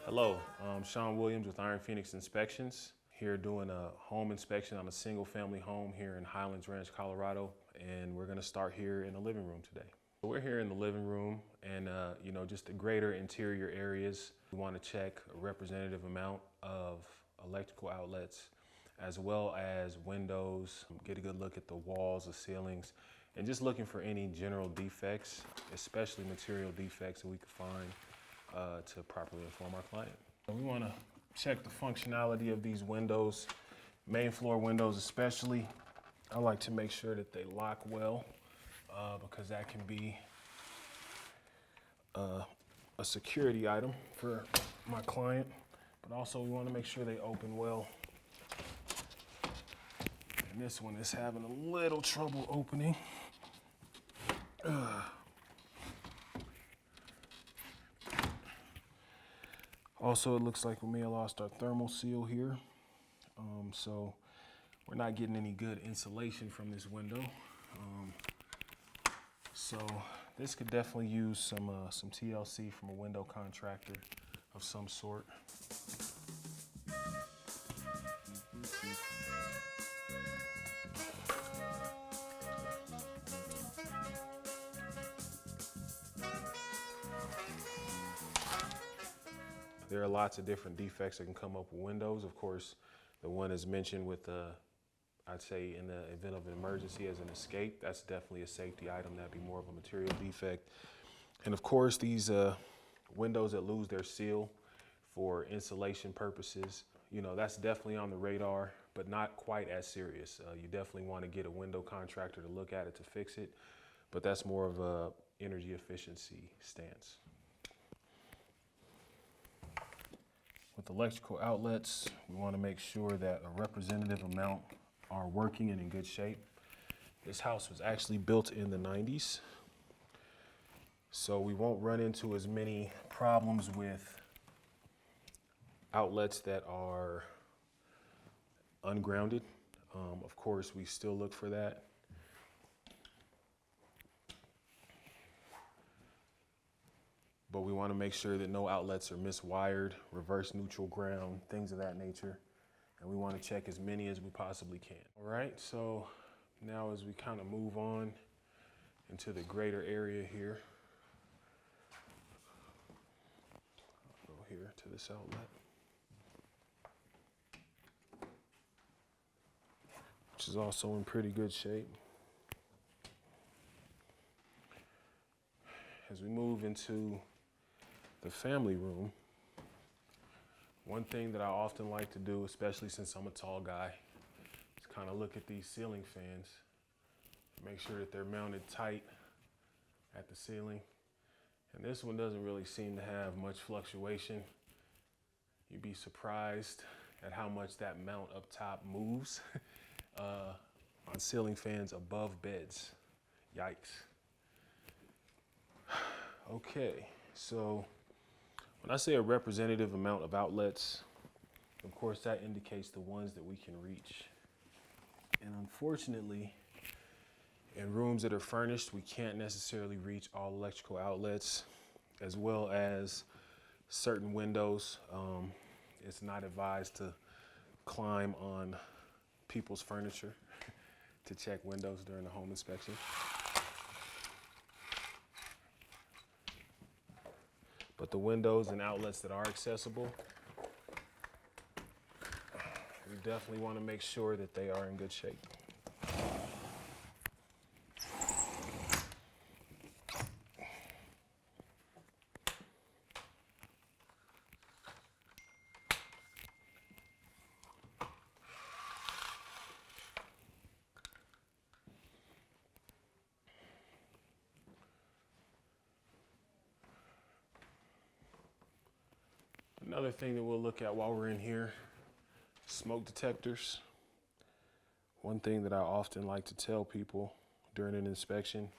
Hello, I'm Sean Williams with Iron Phoenix Inspections. Here doing a home inspection on a single family home here in Highlands Ranch, Colorado. And we're gonna start here in the living room today. We're here in the living room and just the greater interior areas. We wanna check a representative amount of electrical outlets as well as windows, get a good look at the walls, the ceilings, and just looking for any general defects, especially material defects that we could find to properly inform our client. We want to check the functionality of these windows, main floor windows especially. I like to make sure that they lock well because that can be a security item for my client, but also we want to make sure they open well. And this one is having a little trouble opening. Also, it looks like we may have lost our thermal seal here. So we're not getting any good insulation from this window. So this could definitely use some TLC from a window contractor of some sort. There are lots of different defects that can come up with windows. Of course, the one is mentioned with, I'd say in the event of an emergency as an escape, that's definitely a safety item. That'd be more of a material defect. And of course, these windows that lose their seal for insulation purposes, that's definitely on the radar, but not quite as serious. You definitely want to get a window contractor to look at it to fix it, but that's more of a energy efficiency stance. With electrical outlets, we want to make sure that a representative amount are working and in good shape. This house was actually built in the 90s, so we won't run into as many problems with outlets that are ungrounded. Of course, we still look for that. But we want to make sure that no outlets are miswired, reverse neutral ground, things of that nature. And we want to check as many as we possibly can. All right, so now as we kind of move on into the greater area here, I'll go here to this outlet, which is also in pretty good shape. As we move into the family room, one thing that I often like to do, especially since I'm a tall guy, is kind of look at these ceiling fans, make sure that they're mounted tight at the ceiling. And this one doesn't really seem to have much fluctuation. You'd be surprised at how much that mount up top moves on ceiling fans above beds. Yikes. Okay, so when I say a representative amount of outlets, of course that indicates the ones that we can reach. And unfortunately, in rooms that are furnished, we can't necessarily reach all electrical outlets, as well as certain windows. It's not advised to climb on people's furniture to check windows during the home inspection. But the windows and outlets that are accessible, we definitely want to make sure that they are in good shape. Another thing that we'll look at while we're in here, smoke detectors. One thing that I often like to tell people during an inspection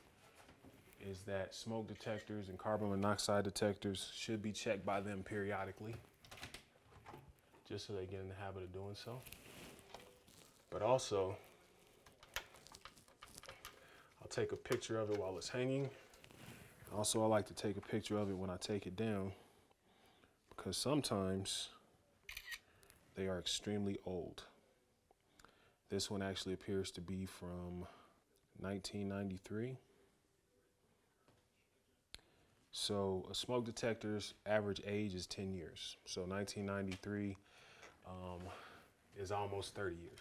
is that smoke detectors and carbon monoxide detectors should be checked by them periodically, just so they get in the habit of doing so. But also, I'll take a picture of it while it's hanging. Also, I like to take a picture of it when I take it down, because sometimes they are extremely old. This one actually appears to be from 1993. So a smoke detector's average age is 10 years. So 1993 is almost 30 years.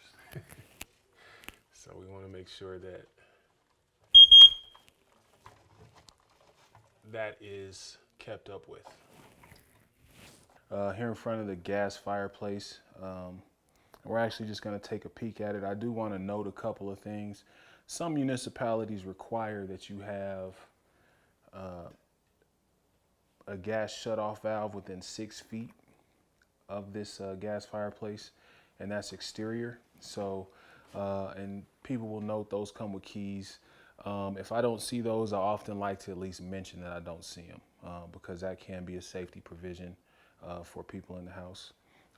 So we want to make sure that that is kept up with. Here in front of the gas fireplace, we're actually just going to take a peek at it. I do want to note a couple of things. Some municipalities require that you have a gas shutoff valve within 6 feet of this gas fireplace, and that's exterior. So, and people will note those come with keys. If I don't see those, I often like to at least mention that I don't see them, because that can be a safety provision for people in the house.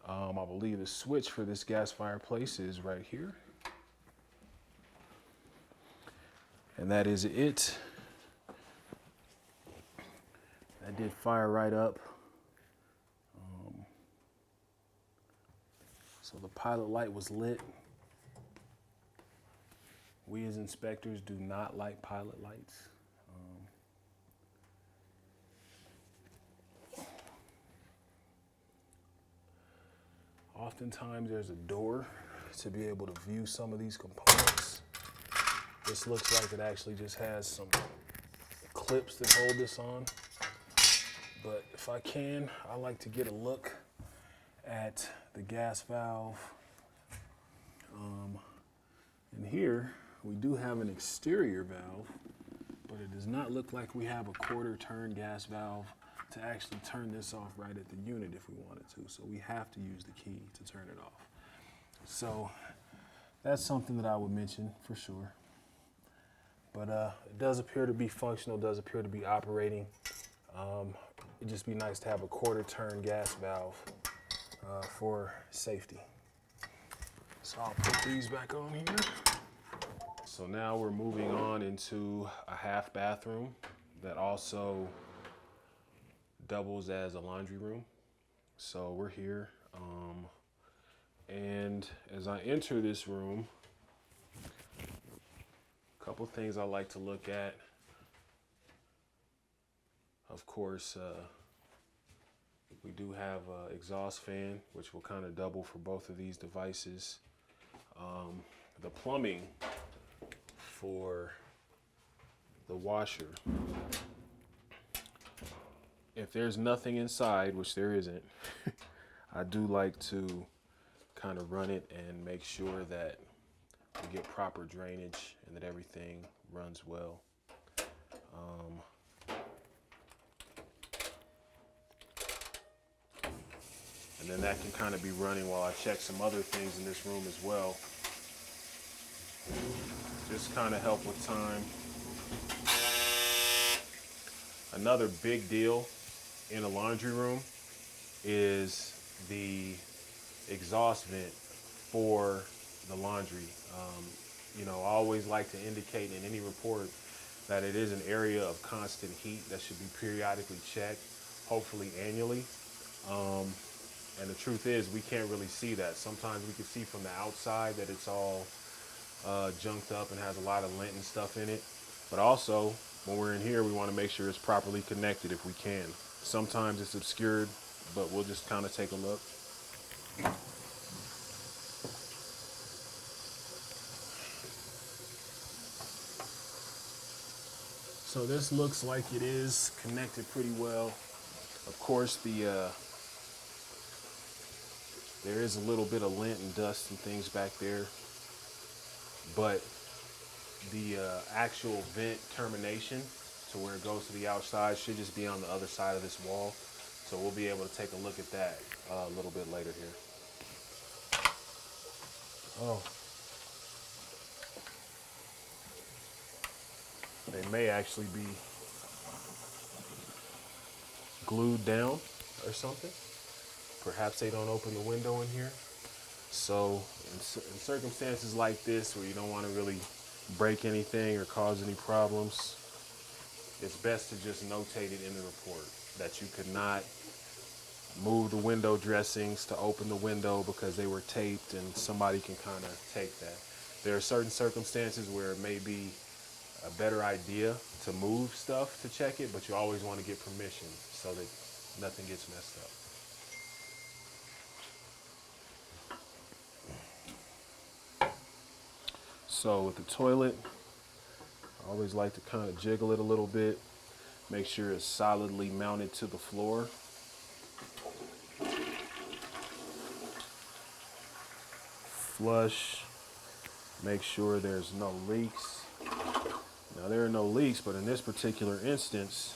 I believe the switch for this gas fireplace is right here. And that is it. That did fire right up. So the pilot light was lit. We as inspectors do not like pilot lights. Oftentimes there's a door to be able to view some of these components. This looks like it actually just has some clips that hold this on. But if I can, I like to get a look at the gas valve. And here we do have an exterior valve, but it does not look like we have a quarter turn gas valve to actually turn this off right at the unit if we wanted to. So we have to use the key to turn it off. So that's something that I would mention for sure. But it does appear to be functional, does appear to be operating. It'd just be nice to have a quarter turn gas valve for safety. So I'll put these back on here. So now we're moving on into a half bathroom that also doubles as a laundry room. So we're here. And as I enter this room, a couple things I like to look at. Of course, we do have an exhaust fan, which will kind of double for both of these devices. The plumbing for the washer, if there's nothing inside, which there isn't, I do like to kind of run it and make sure that we get proper drainage and that everything runs well. And then that can kind of be running while I check some other things in this room as well. Just kind of help with time. Another big deal in a laundry room is the exhaust vent for the laundry. You know, I always like to indicate in any report that it is an area of constant heat that should be periodically checked, hopefully annually. And the truth is, we can't really see that. Sometimes we can see from the outside that it's all junked up and has a lot of lint and stuff in it. But also, when we're in here, we want to make sure it's properly connected if we can. Sometimes it's obscured, but we'll just kind of take a look. So this looks like it is connected pretty well. Of course, there is a little bit of lint and dust and things back there, but the actual vent termination to where it goes to the outside should just be on the other side of this wall. So we'll be able to take a look at that a little bit later here. Oh. They may actually be glued down or something. Perhaps they don't open the window in here. So in circumstances like this where you don't want to really break anything or cause any problems, it's best to just notate it in the report that you could not move the window dressings to open the window because they were taped, and somebody can kind of take that. There are certain circumstances where it may be a better idea to move stuff to check it, but you always want to get permission so that nothing gets messed up. So with the toilet, I always like to kind of jiggle it a little bit, make sure it's solidly mounted to the floor. Flush, make sure there's no leaks. Now there are no leaks, but in this particular instance,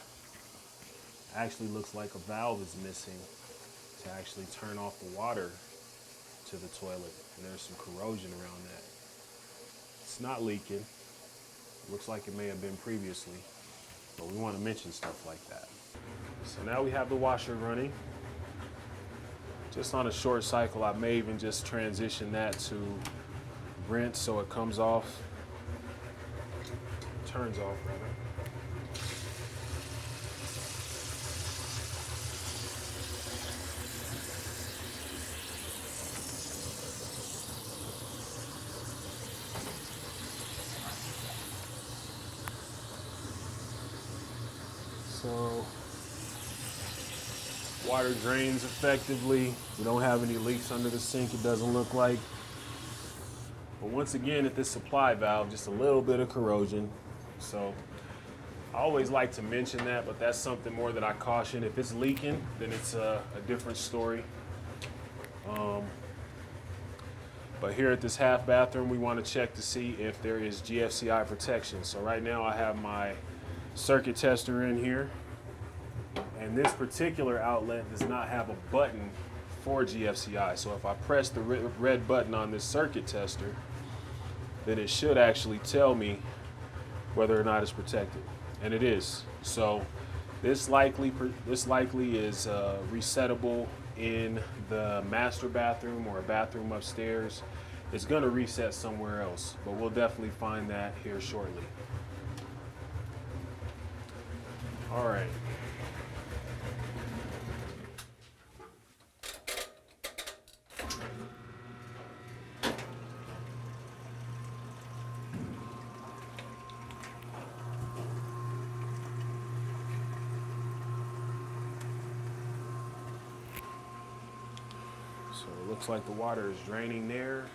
actually looks like a valve is missing to actually turn off the water to the toilet. And there's some corrosion around that. It's not leaking. Looks like it may have been previously, but we want to mention stuff like that. So now we have the washer running. Just on a short cycle, I may even just transition that to rinse so it comes off, turns off rather. So water drains effectively. We don't have any leaks under the sink, it doesn't look like. But once again, at this supply valve, just a little bit of corrosion. So I always like to mention that, but that's something more that I caution. If it's leaking, then it's a different story. But here at this half bathroom, we want to check to see if there is GFCI protection. So right now I have my circuit tester in here. And this particular outlet does not have a button for GFCI. So if I press the red button on this circuit tester, then it should actually tell me whether or not it's protected. And it is. So this likely is resettable in the master bathroom or a bathroom upstairs. It's going to reset somewhere else, but we'll definitely find that here shortly. All right. So it looks like the water is draining there.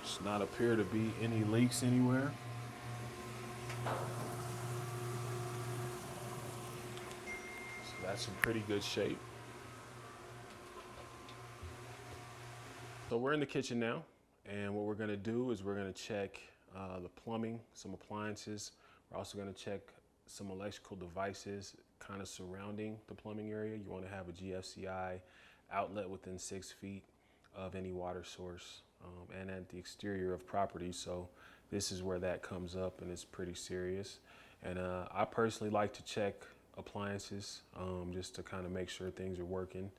Does not appear to be any leaks anywhere. So that's in pretty good shape. So we're in the kitchen now. And what we're going to do is we're going to check the plumbing, some appliances. We're also going to check some electrical devices kind of surrounding the plumbing area. You want to have a GFCI outlet within 6 feet of any water source and at the exterior of property. So this is where that comes up, and it's pretty serious. And I personally like to check appliances just to kind of make sure things are working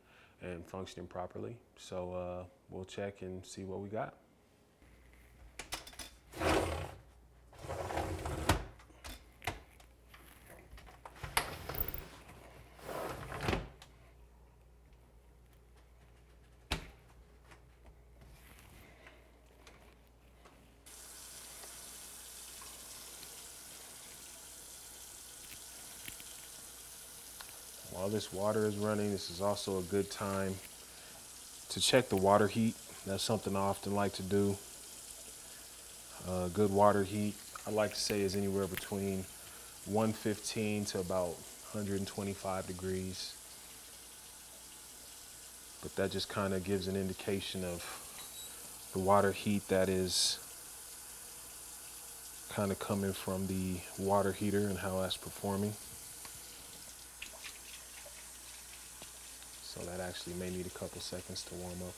and functioning properly. So we'll check and see what we got. While this water is running, this is also a good time to check the water heat. That's something I often like to do. Good water heat, I like to say, is anywhere between 115 to about 125 degrees. But that just kind of gives an indication of the water heat that is kind of coming from the water heater and how that's performing. So that actually may need a couple seconds to warm up.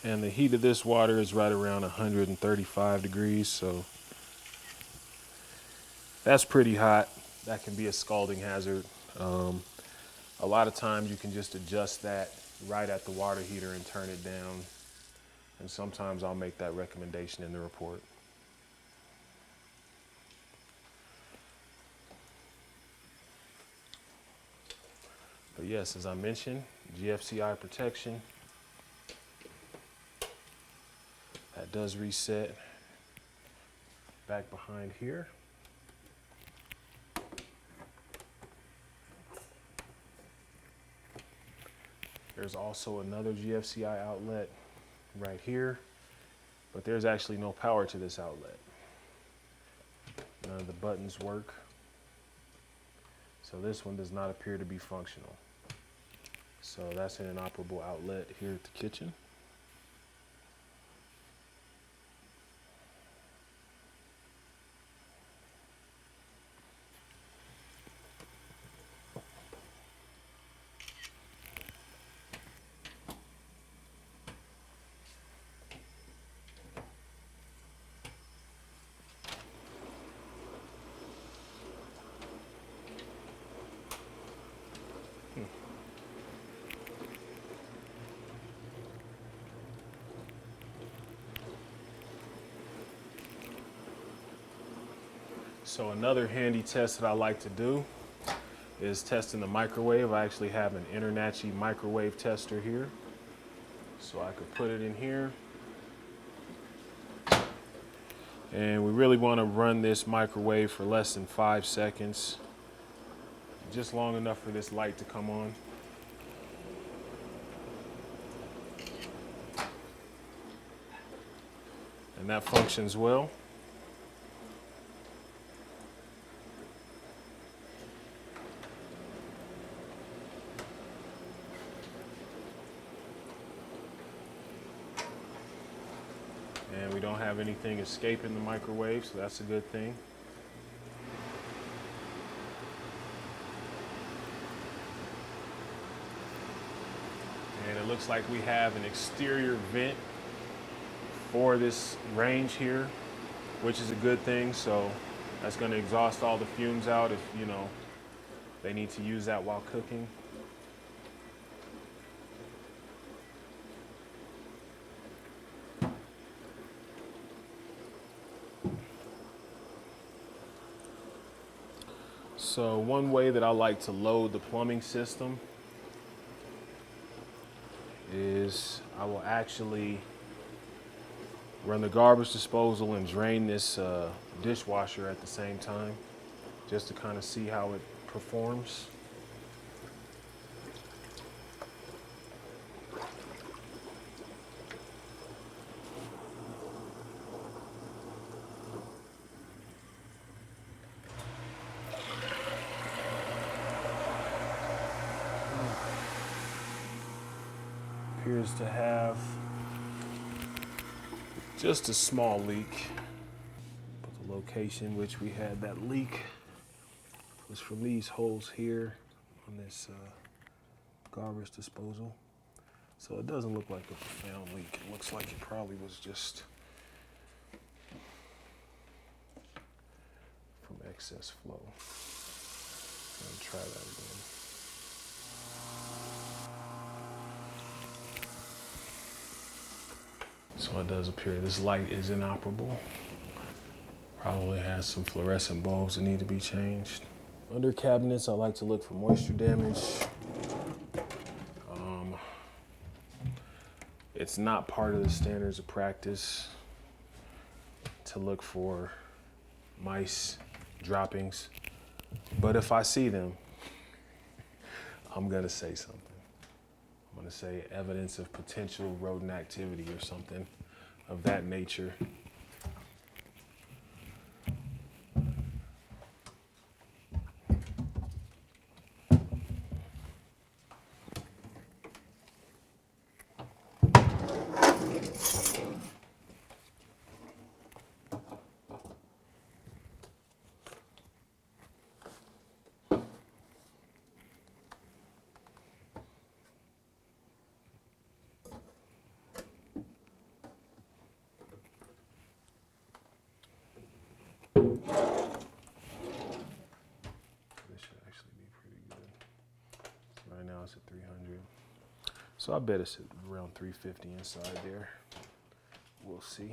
And the heat of this water is right around 135 degrees, so that's pretty hot. That can be a scalding hazard. A lot of times you can just adjust that right at the water heater and turn it down. And sometimes I'll make that recommendation in the report. But yes, as I mentioned, GFCI Protection. That does reset back behind here. There's also another GFCI outlet right here, but there's actually no power to this outlet. None of the buttons work. So this one does not appear to be functional. So that's an inoperable outlet here at the kitchen. So another handy test that I like to do is testing the microwave. I actually have an InterNACHI microwave tester here. So I could put it in here. And we really want to run this microwave for less than 5 seconds. Just long enough for this light to come on. And that functions well. And we don't have anything escaping the microwave, so that's a good thing. And it looks like we have an exterior vent for this range here, which is a good thing. So that's going to exhaust all the fumes out if, you know, they need to use that while cooking. So one way that I like to load the plumbing system is I will actually run the garbage disposal and drain this dishwasher at the same time, just to kind of see how it performs. Appears to have just a small leak. But the location which we had that leak was from these holes here on this garbage disposal. So it doesn't look like a profound leak. It looks like it probably was just from excess flow. Let me try that again. So it does appear this light is inoperable. Probably has some fluorescent bulbs that need to be changed. Under cabinets, I like to look for moisture damage. It's not part of the standards of practice to look for mice droppings, but if I see them, I'm gonna say something. I'm gonna say evidence of potential rodent activity or something of that nature. So I bet it's around 350 inside there. We'll see.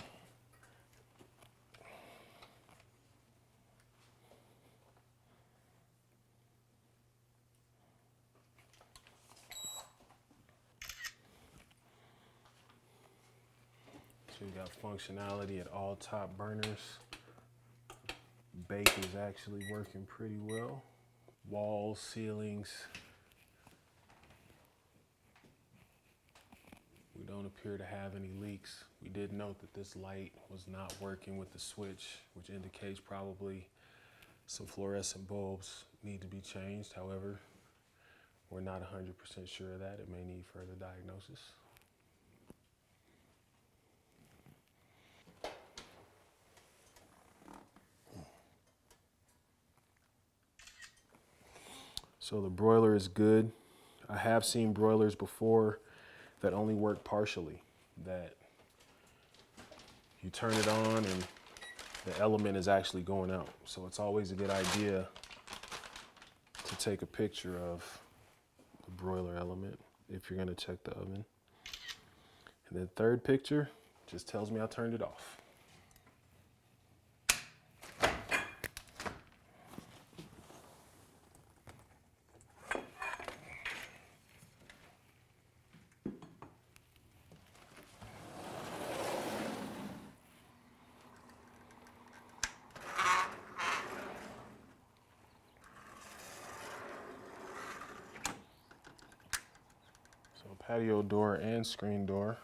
So you got functionality at all top burners. Bake is actually working pretty well. Walls, ceilings. We don't appear to have any leaks. We did note that this light was not working with the switch, which indicates probably some fluorescent bulbs need to be changed. However, we're not 100% sure of that. It may need further diagnosis. So the broiler is good. I have seen broilers before that only work partially, that you turn it on and the element is actually going out. So it's always a good idea to take a picture of the broiler element if you're gonna check the oven. And then third picture just tells me I turned it off. So patio door and screen door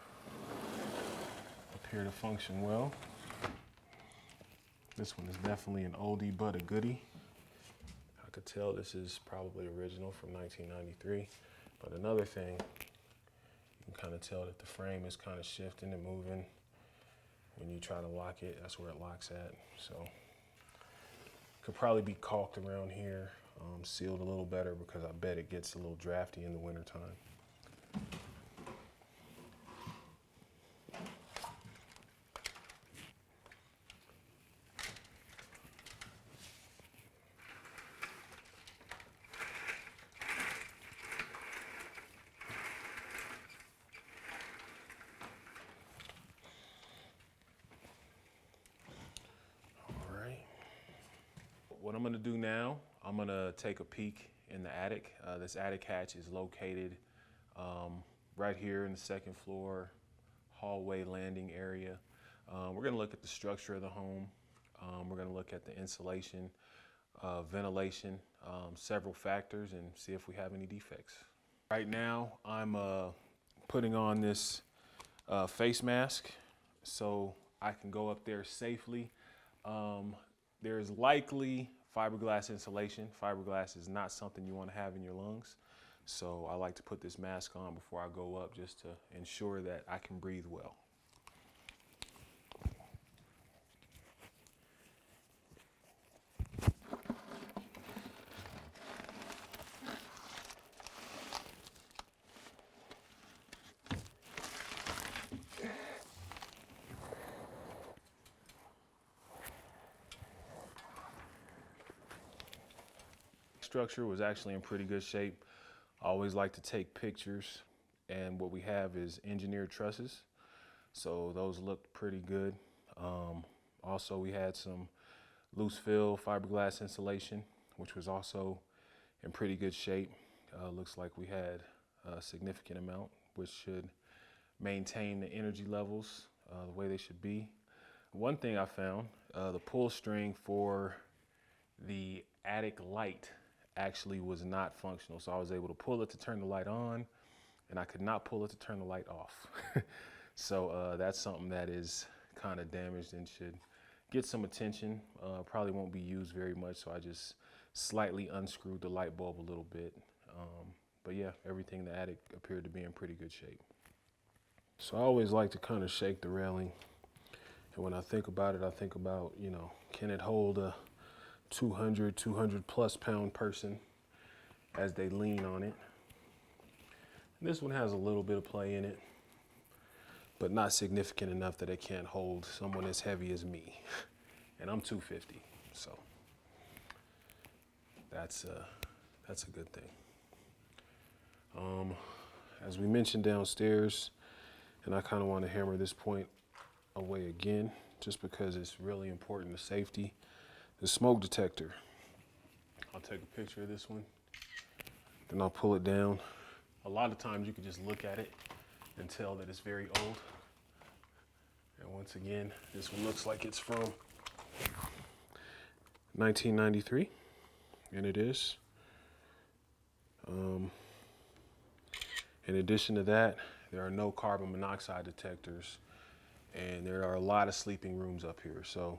appear to function well. This one is definitely an oldie but a goodie. I could tell this is probably original from 1993. But another thing, you can kind of tell that the frame is kind of shifting and moving. When you try to lock it, that's where it locks at. So could probably be caulked around here, sealed a little better, because I bet it gets a little drafty in the wintertime. What I'm gonna do now, I'm gonna take a peek in the attic. This attic hatch is located right here in the second floor hallway landing area. We're gonna look at the structure of the home. We're gonna look at the insulation, ventilation, several factors, and see if we have any defects. Right now, I'm putting on this face mask so I can go up there safely. There's likely fiberglass insulation. Fiberglass is not something you want to have in your lungs. So I like to put this mask on before I go up just to ensure that I can breathe well. Structure was actually in pretty good shape. I always like to take pictures, and what we have is engineered trusses. So those looked pretty good. Also, we had some loose fill fiberglass insulation, which was also in pretty good shape. Looks like we had a significant amount, which should maintain the energy levels the way they should be. One thing I found, the pull string for the attic light actually was not functional. So I was able to pull it to turn the light on, and I could not pull it to turn the light off. So that's something that is kind of damaged and should get some attention. Probably won't be used very much, so I just slightly unscrewed the light bulb a little bit. But yeah, everything in the attic appeared to be in pretty good shape. So I always like to kind of shake the railing. And when I think about it, I think about, you know, can it hold a 200 plus pound person as they lean on it. And this one has a little bit of play in it, but not significant enough that it can't hold someone as heavy as me. And I'm 250, so that's a good thing. as we mentioned downstairs, and I kind of want to hammer this point away again, just because it's really important to safety, the smoke detector. I'll take a picture of this one, then I'll pull it down. A lot of times you can just look at it and tell that it's very old. And once again, this one looks like it's from 1993, and it is. In addition to that, there are no carbon monoxide detectors, and there are a lot of sleeping rooms up here. So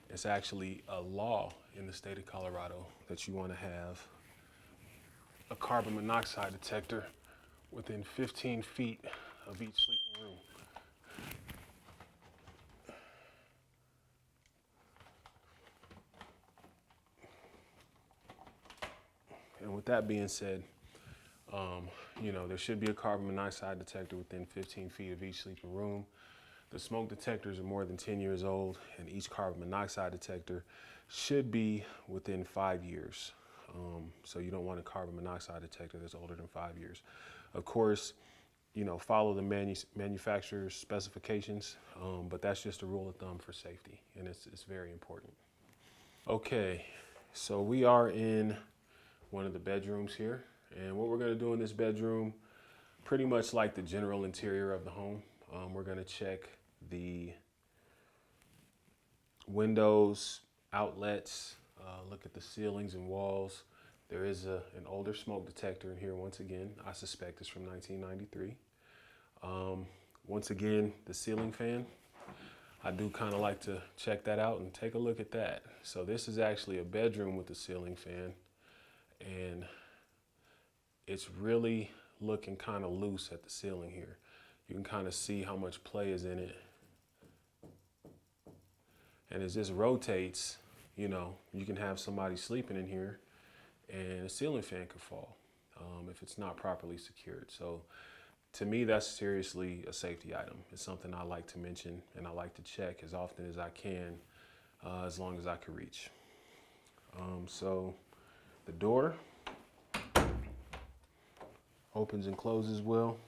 it's actually a law in the state of Colorado that you want to have a carbon monoxide detector within 15 feet of each sleeping room. And with that being said, you know, there should be a carbon monoxide detector within 15 feet of each sleeping room. The smoke detectors are more than 10 years old, and each carbon monoxide detector should be within 5 years. So you don't want a carbon monoxide detector that's older than 5 years. Of course, you know, follow the manufacturer's specifications, but that's just a rule of thumb for safety, and it's very important. Okay, so we are in one of the bedrooms here, and what we're going to do in this bedroom, pretty much like the general interior of the home, we're going to check the windows, outlets, look at the ceilings and walls. There is an older smoke detector in here once again. I suspect it's from 1993. Once again, the ceiling fan, I do kind of like to check that out and take a look at that. So this is actually a bedroom with a ceiling fan, and it's really looking kind of loose at the ceiling here. You can kind of see how much play is in it. And as this rotates, you know, you can have somebody sleeping in here and a ceiling fan could fall if it's not properly secured. So to me, that's seriously a safety item. It's something I like to mention, and I like to check as often as I can, as long as I can reach. So the door opens and closes well.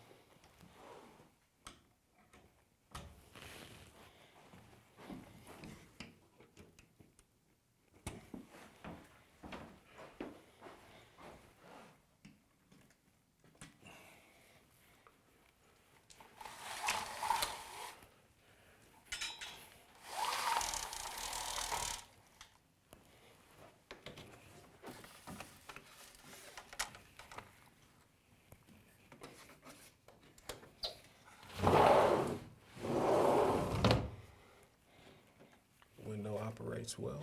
Window operates well.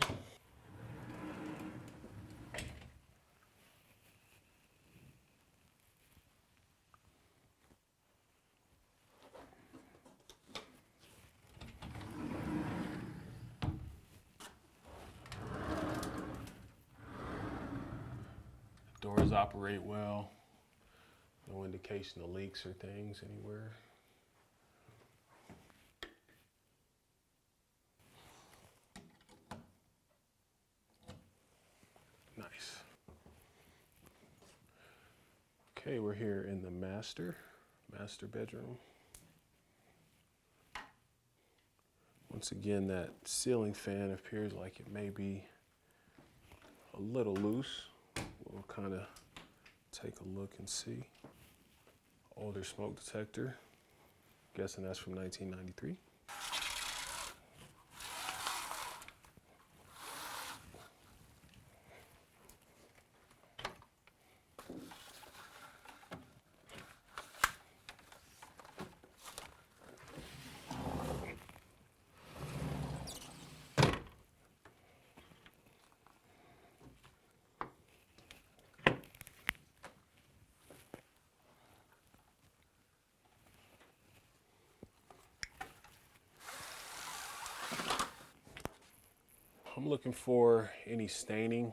Doors operate well. No indication of leaks or things anywhere. Nice. Okay, we're here in the master bedroom. Once again, that ceiling fan appears like it may be a little loose. We'll kind of take a look and see. Older smoke detector. Guessing that's from 1993. I'm looking for any staining,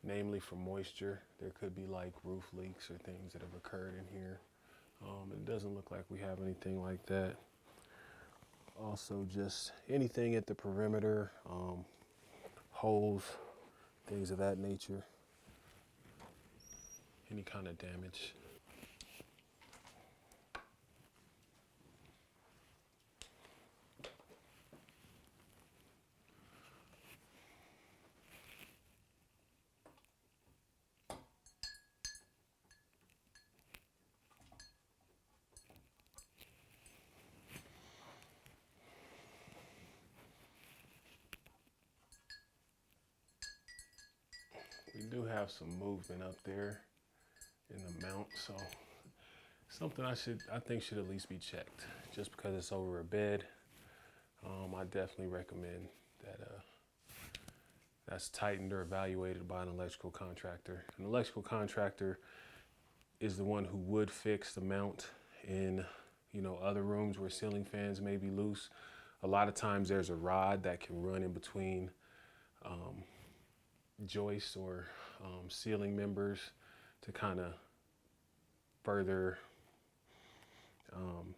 namely from moisture. There could be like roof leaks or things that have occurred in here. It doesn't look like we have anything like that. Also, just anything at the perimeter, holes, things of that nature. Any kind of damage. do have some movement up there in the mount, so something I think should at least be checked. Just because it's over a bed, I definitely recommend that that's tightened or evaluated by an electrical contractor. An electrical contractor is the one who would fix the mount in, you know, other rooms where ceiling fans may be loose. A lot of times there's a rod that can run in between joists or ceiling members to kind of further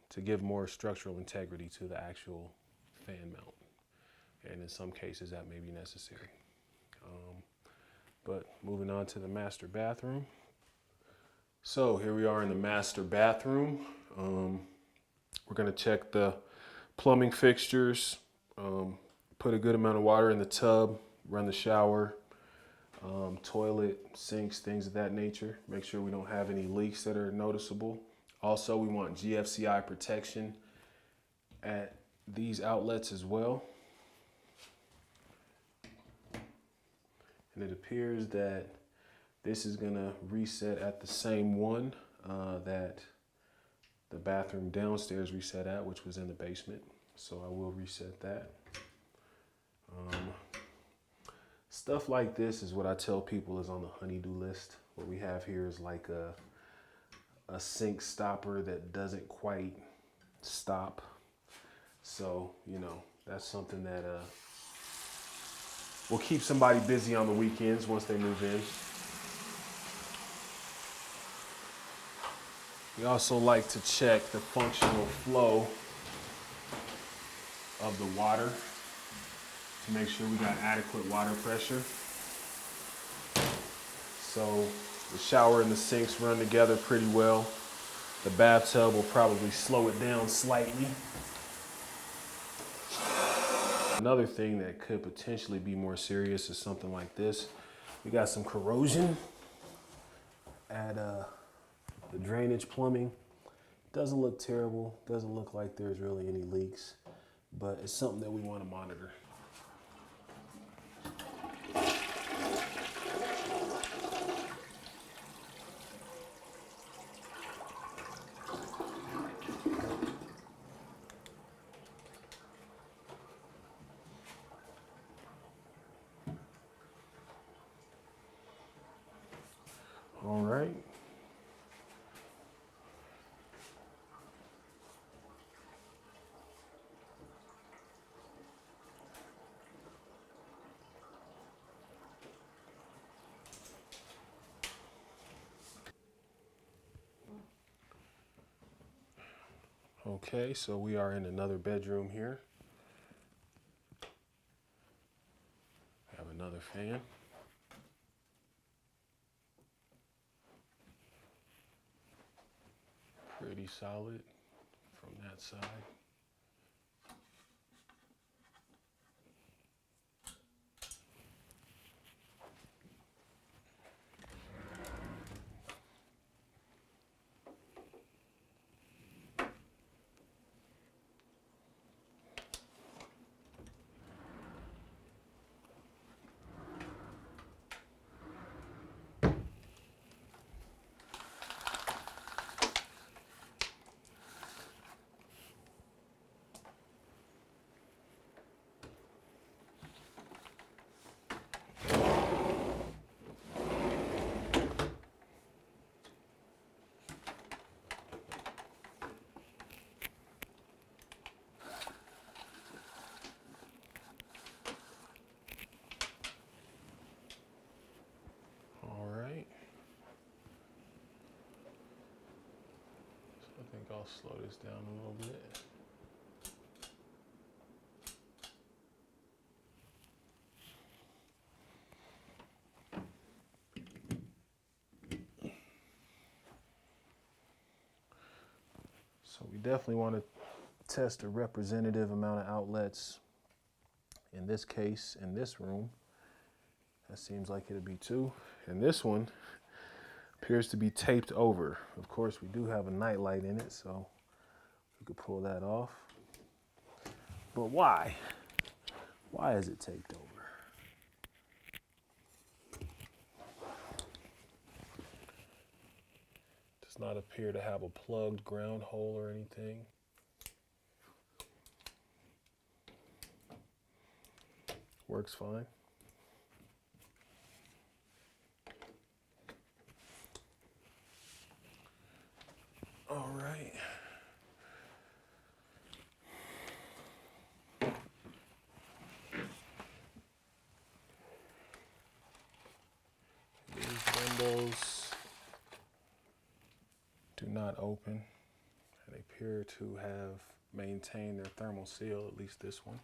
to give more structural integrity to the actual fan mount, and in some cases that may be necessary. But moving on to the master bathroom. So here we are in the master bathroom. We're going to check the plumbing fixtures, put a good amount of water in the tub, run the shower, toilet, sinks, things of that nature. Make sure we don't have any leaks that are noticeable. Also, we want Gfci protection at these outlets as well. And it appears that this is gonna reset at the same one that the bathroom downstairs reset at, which was in the basement. So I will reset that. Stuff like this is what I tell people is on the honey-do list. What we have here is like a sink stopper that doesn't quite stop. So, you know, that's something that will keep somebody busy on the weekends once they move in. We also like to check the functional flow of the water to make sure we got adequate water pressure. So the shower and the sinks run together pretty well. The bathtub will probably slow it down slightly. Another thing that could potentially be more serious is something like this. We got some corrosion at the drainage plumbing. Doesn't look terrible, doesn't look like there's really any leaks, but it's something that we want to monitor. All right. Okay, so we are in another bedroom here. Have another fan. Pretty solid from that side. I think I'll slow this down a little bit. So we definitely want to test a representative amount of outlets. In this case, in this room, that seems like it'll be 2. And this one appears to be taped over. Of course, we do have a nightlight in it, so we could pull that off. But why? Why is it taped over? Does not appear to have a plugged ground hole or anything. Works fine. All right. These windows do not open. They appear to have maintained their thermal seal, at least this one.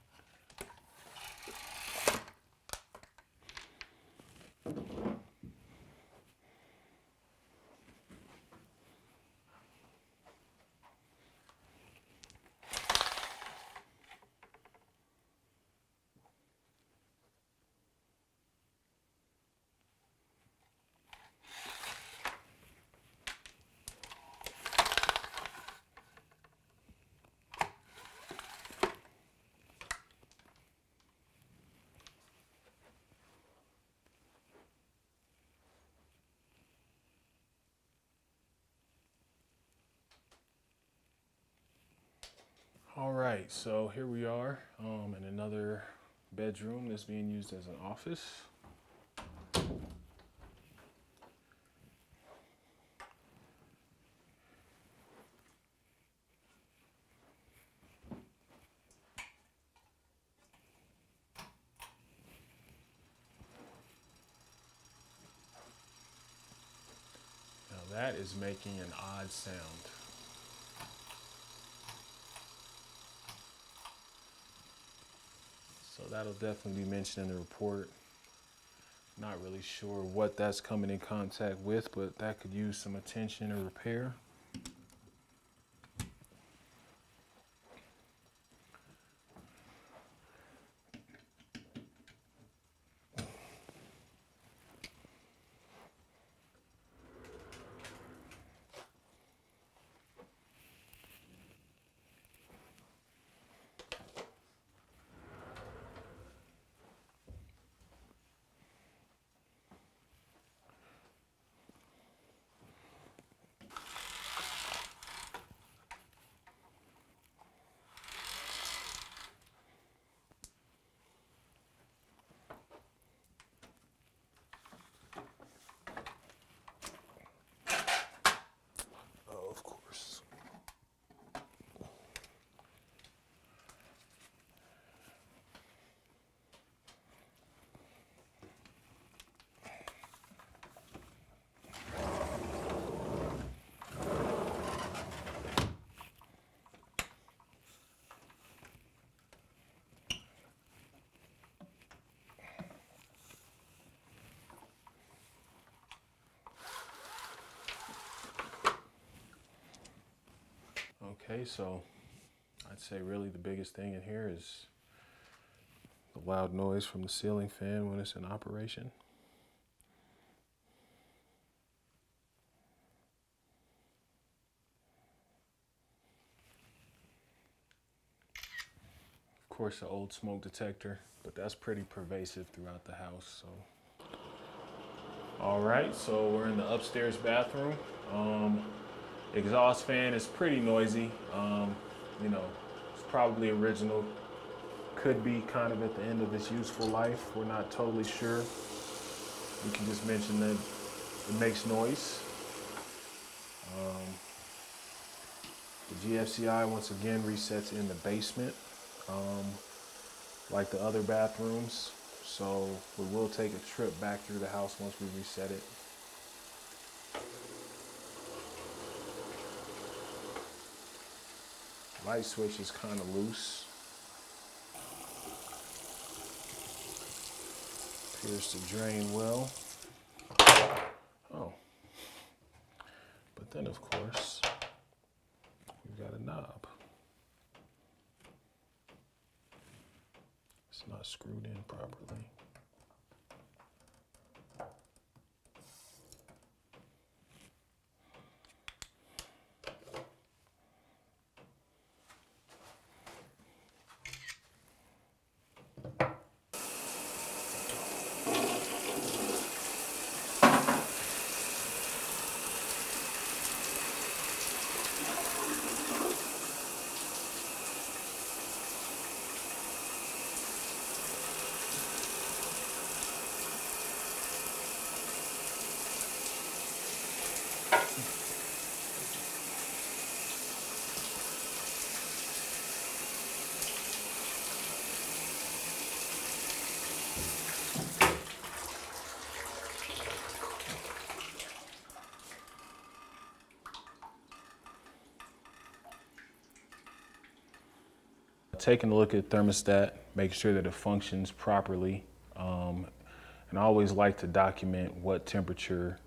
All right, so here we are in another bedroom that's being used as an office. Now that is making an odd sound. So that'll definitely be mentioned in the report. Not really sure what that's coming in contact with, but that could use some attention or repair. Of course. Okay, so I'd say really the biggest thing in here is the loud noise from the ceiling fan when it's in operation. Of course, the old smoke detector, but that's pretty pervasive throughout the house. So, all right, so we're in the upstairs bathroom. Exhaust fan is pretty noisy. You know, it's probably original. Could be kind of at the end of its useful life. We're not totally sure. We can just mention that it makes noise. The GFCI once again resets in the basement, like the other bathrooms. So we will take a trip back through the house once we reset it. Light switch is kind of loose. Appears to drain well. Oh. But then of course, we've got a knob. It's not screwed in properly. Taking a look at thermostat, make sure that it functions properly. And I always like to document what temperature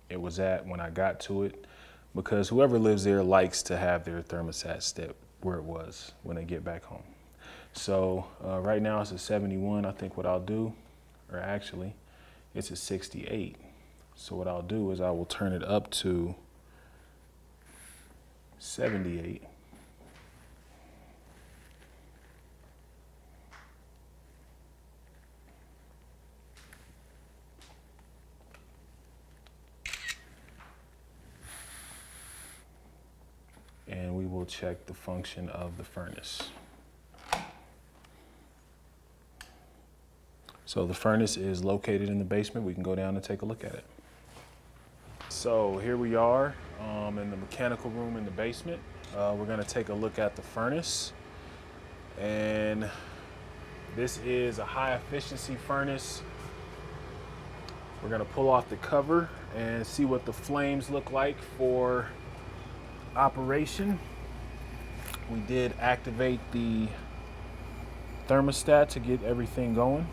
it was at when I got to it, because whoever lives there likes to have their thermostat step where it was when they get back home. So right now it's at 71. I think what I'll do, or actually it's at 68. So what I'll do is I will turn it up to 78. And we will check the function of the furnace. So the furnace is located in the basement. We can go down and take a look at it. So here we are in the mechanical room in the basement. We're going to take a look at the furnace. And this is a high efficiency furnace. We're going to pull off the cover and see what the flames look like for operation. We did activate the thermostat to get everything going.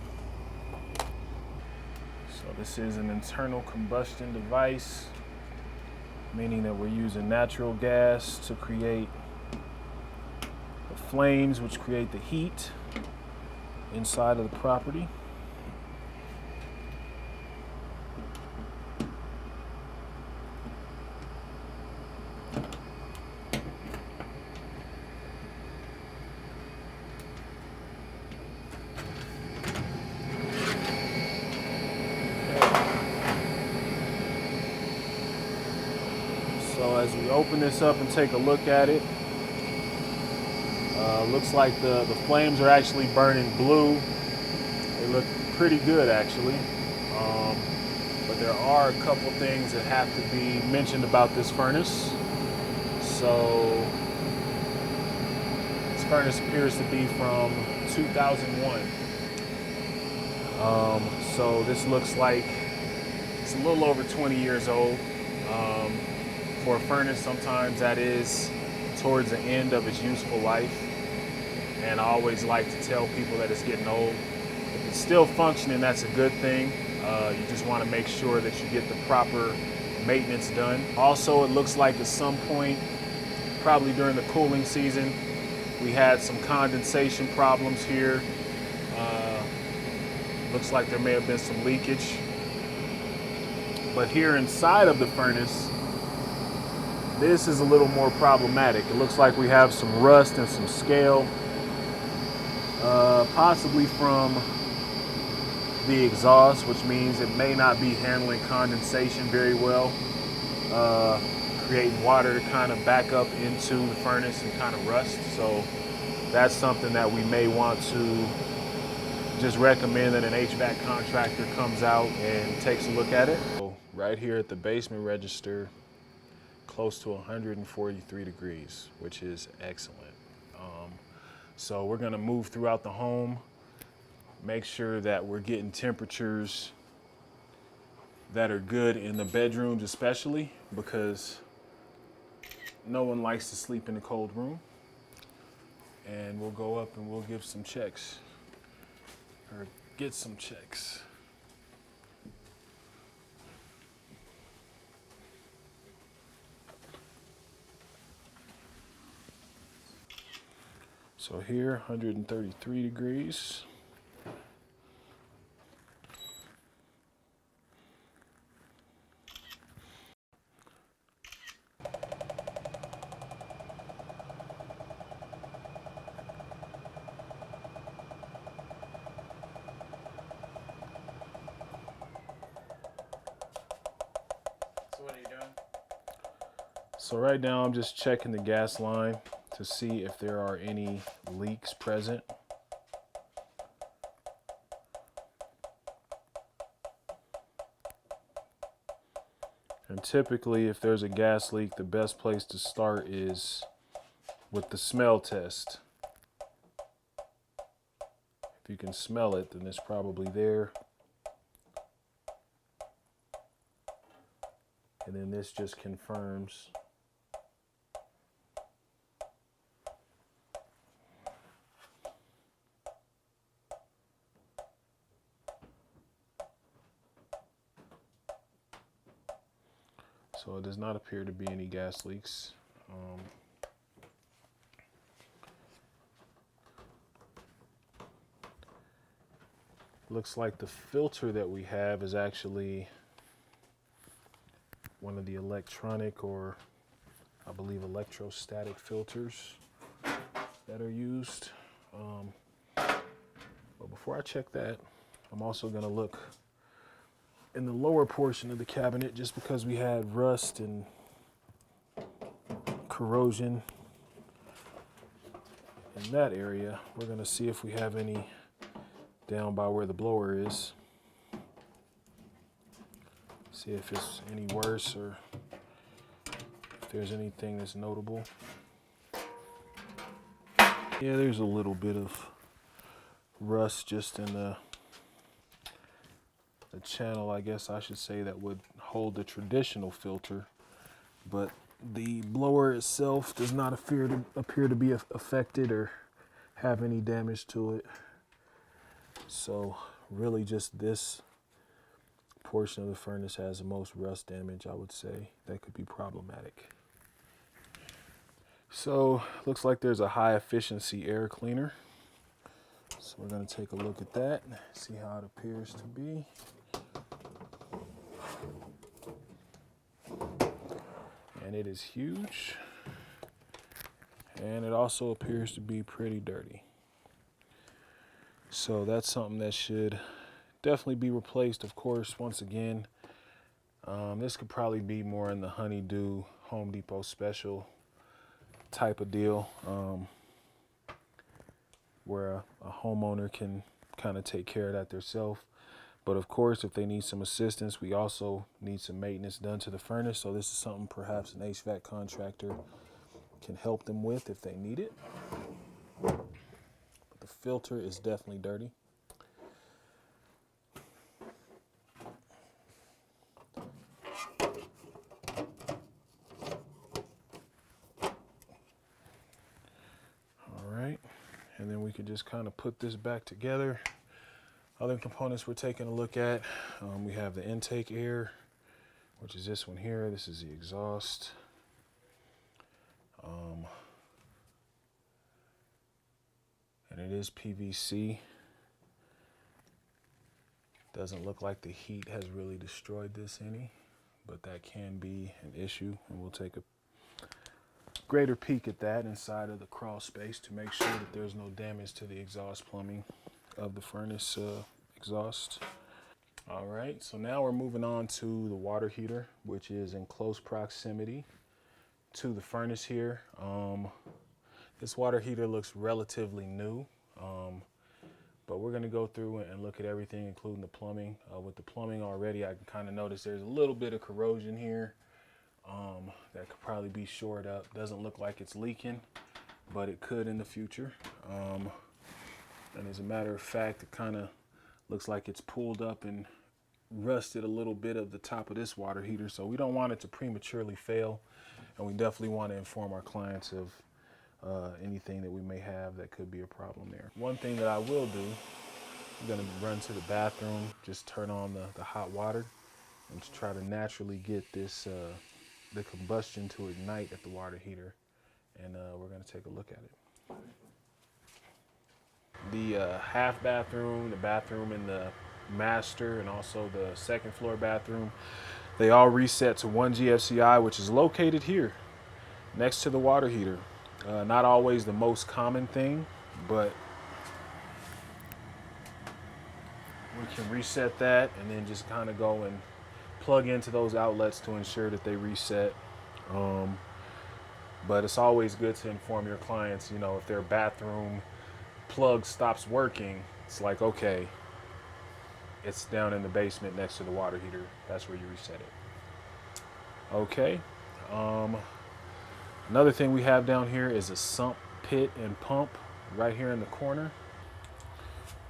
So this is an internal combustion device, meaning that we're using natural gas to create the flames, which create the heat inside of the property. So as we open this up and take a look at it, looks like the flames are actually burning blue. They look pretty good actually. But there are a couple things that have to be mentioned about this furnace. So this furnace appears to be from 2001. So this looks like it's a little over 20 years old. For a furnace, sometimes that is towards the end of its useful life. And I always like to tell people that it's getting old. If it's still functioning, that's a good thing. You just want to make sure that you get the proper maintenance done. Also, it looks like at some point, probably during the cooling season, we had some condensation problems here. Looks like there may have been some leakage. But here inside of the furnace, this is a little more problematic. It looks like we have some rust and some scale, possibly from the exhaust, which means it may not be handling condensation very well, creating water to kind of back up into the furnace and kind of rust. So that's something that we may want to just recommend that an HVAC contractor comes out and takes a look at it. So right here at the basement register, close to 143 degrees, which is excellent. So we're gonna move throughout the home, make sure that we're getting temperatures that are good in the bedrooms especially, because no one likes to sleep in a cold room. And we'll go up and we'll give some checks, or get some checks. So here, 133 degrees. So what are you doing? So right now I'm just checking the gas line to see if there are any leaks present. And typically if there's a gas leak, the best place to start is with the smell test. If you can smell it, then it's probably there. And then this just confirms So it does not appear to be any gas leaks. Looks like the filter that we have is actually one of the electronic, or I believe electrostatic filters that are used. But before I check that, I'm also going to look in the lower portion of the cabinet, just because we had rust and corrosion in that area. We're going to see if we have any down by where the blower is. See if it's any worse or if there's anything that's notable. Yeah, there's a little bit of rust just in the channel, I guess I should say, that would hold the traditional filter, but the blower itself does not appear to be affected or have any damage to it. So really just this portion of the furnace has the most rust damage, I would say, that could be problematic. So looks like there's a high efficiency air cleaner. So we're going to take a look at that, see how it appears to be. And it is huge. And it also appears to be pretty dirty. So that's something that should definitely be replaced. Of course, once again, this could probably be more in the Honeydew Home Depot special type of deal, where a homeowner can kind of take care of that themselves. But of course, if they need some assistance, we also need some maintenance done to the furnace. So this is something perhaps an HVAC contractor can help them with if they need it. But the filter is definitely dirty. All right, and then we could just kind of put this back together. Other components we're taking a look at, we have the intake air, which is this one here. This is the exhaust. And it is PVC. Doesn't look like the heat has really destroyed this any, but that can be an issue, and we'll take a greater peek at that inside of the crawl space to make sure that there's no damage to the exhaust plumbing of the furnace exhaust. All right, so now we're moving on to the water heater, which is in close proximity to the furnace here. This water heater looks relatively new, but we're gonna go through and look at everything, including the plumbing. With the plumbing already, I can kind of notice there's a little bit of corrosion here that could probably be shored up. Doesn't look like it's leaking, but it could in the future. And as a matter of fact, it kind of looks like it's pulled up and rusted a little bit of the top of this water heater. So we don't want it to prematurely fail, and we definitely want to inform our clients of anything that we may have that could be a problem there. One thing that I will do, I'm gonna run to the bathroom, just turn on the hot water, and to try to naturally get this the combustion to ignite at the water heater, and we're gonna take a look at it. The half bathroom, the bathroom in the master, and also the second floor bathroom, they all reset to 1 GFCI, which is located here next to the water heater. Not always the most common thing, but we can reset that and then just kind of go and plug into those outlets to ensure that they reset. But it's always good to inform your clients, you know, if their bathroom plug stops working, it's like, okay, it's down in the basement next to the water heater. That's where you reset it. Okay. Another thing we have down here is a sump pit and pump right here in the corner.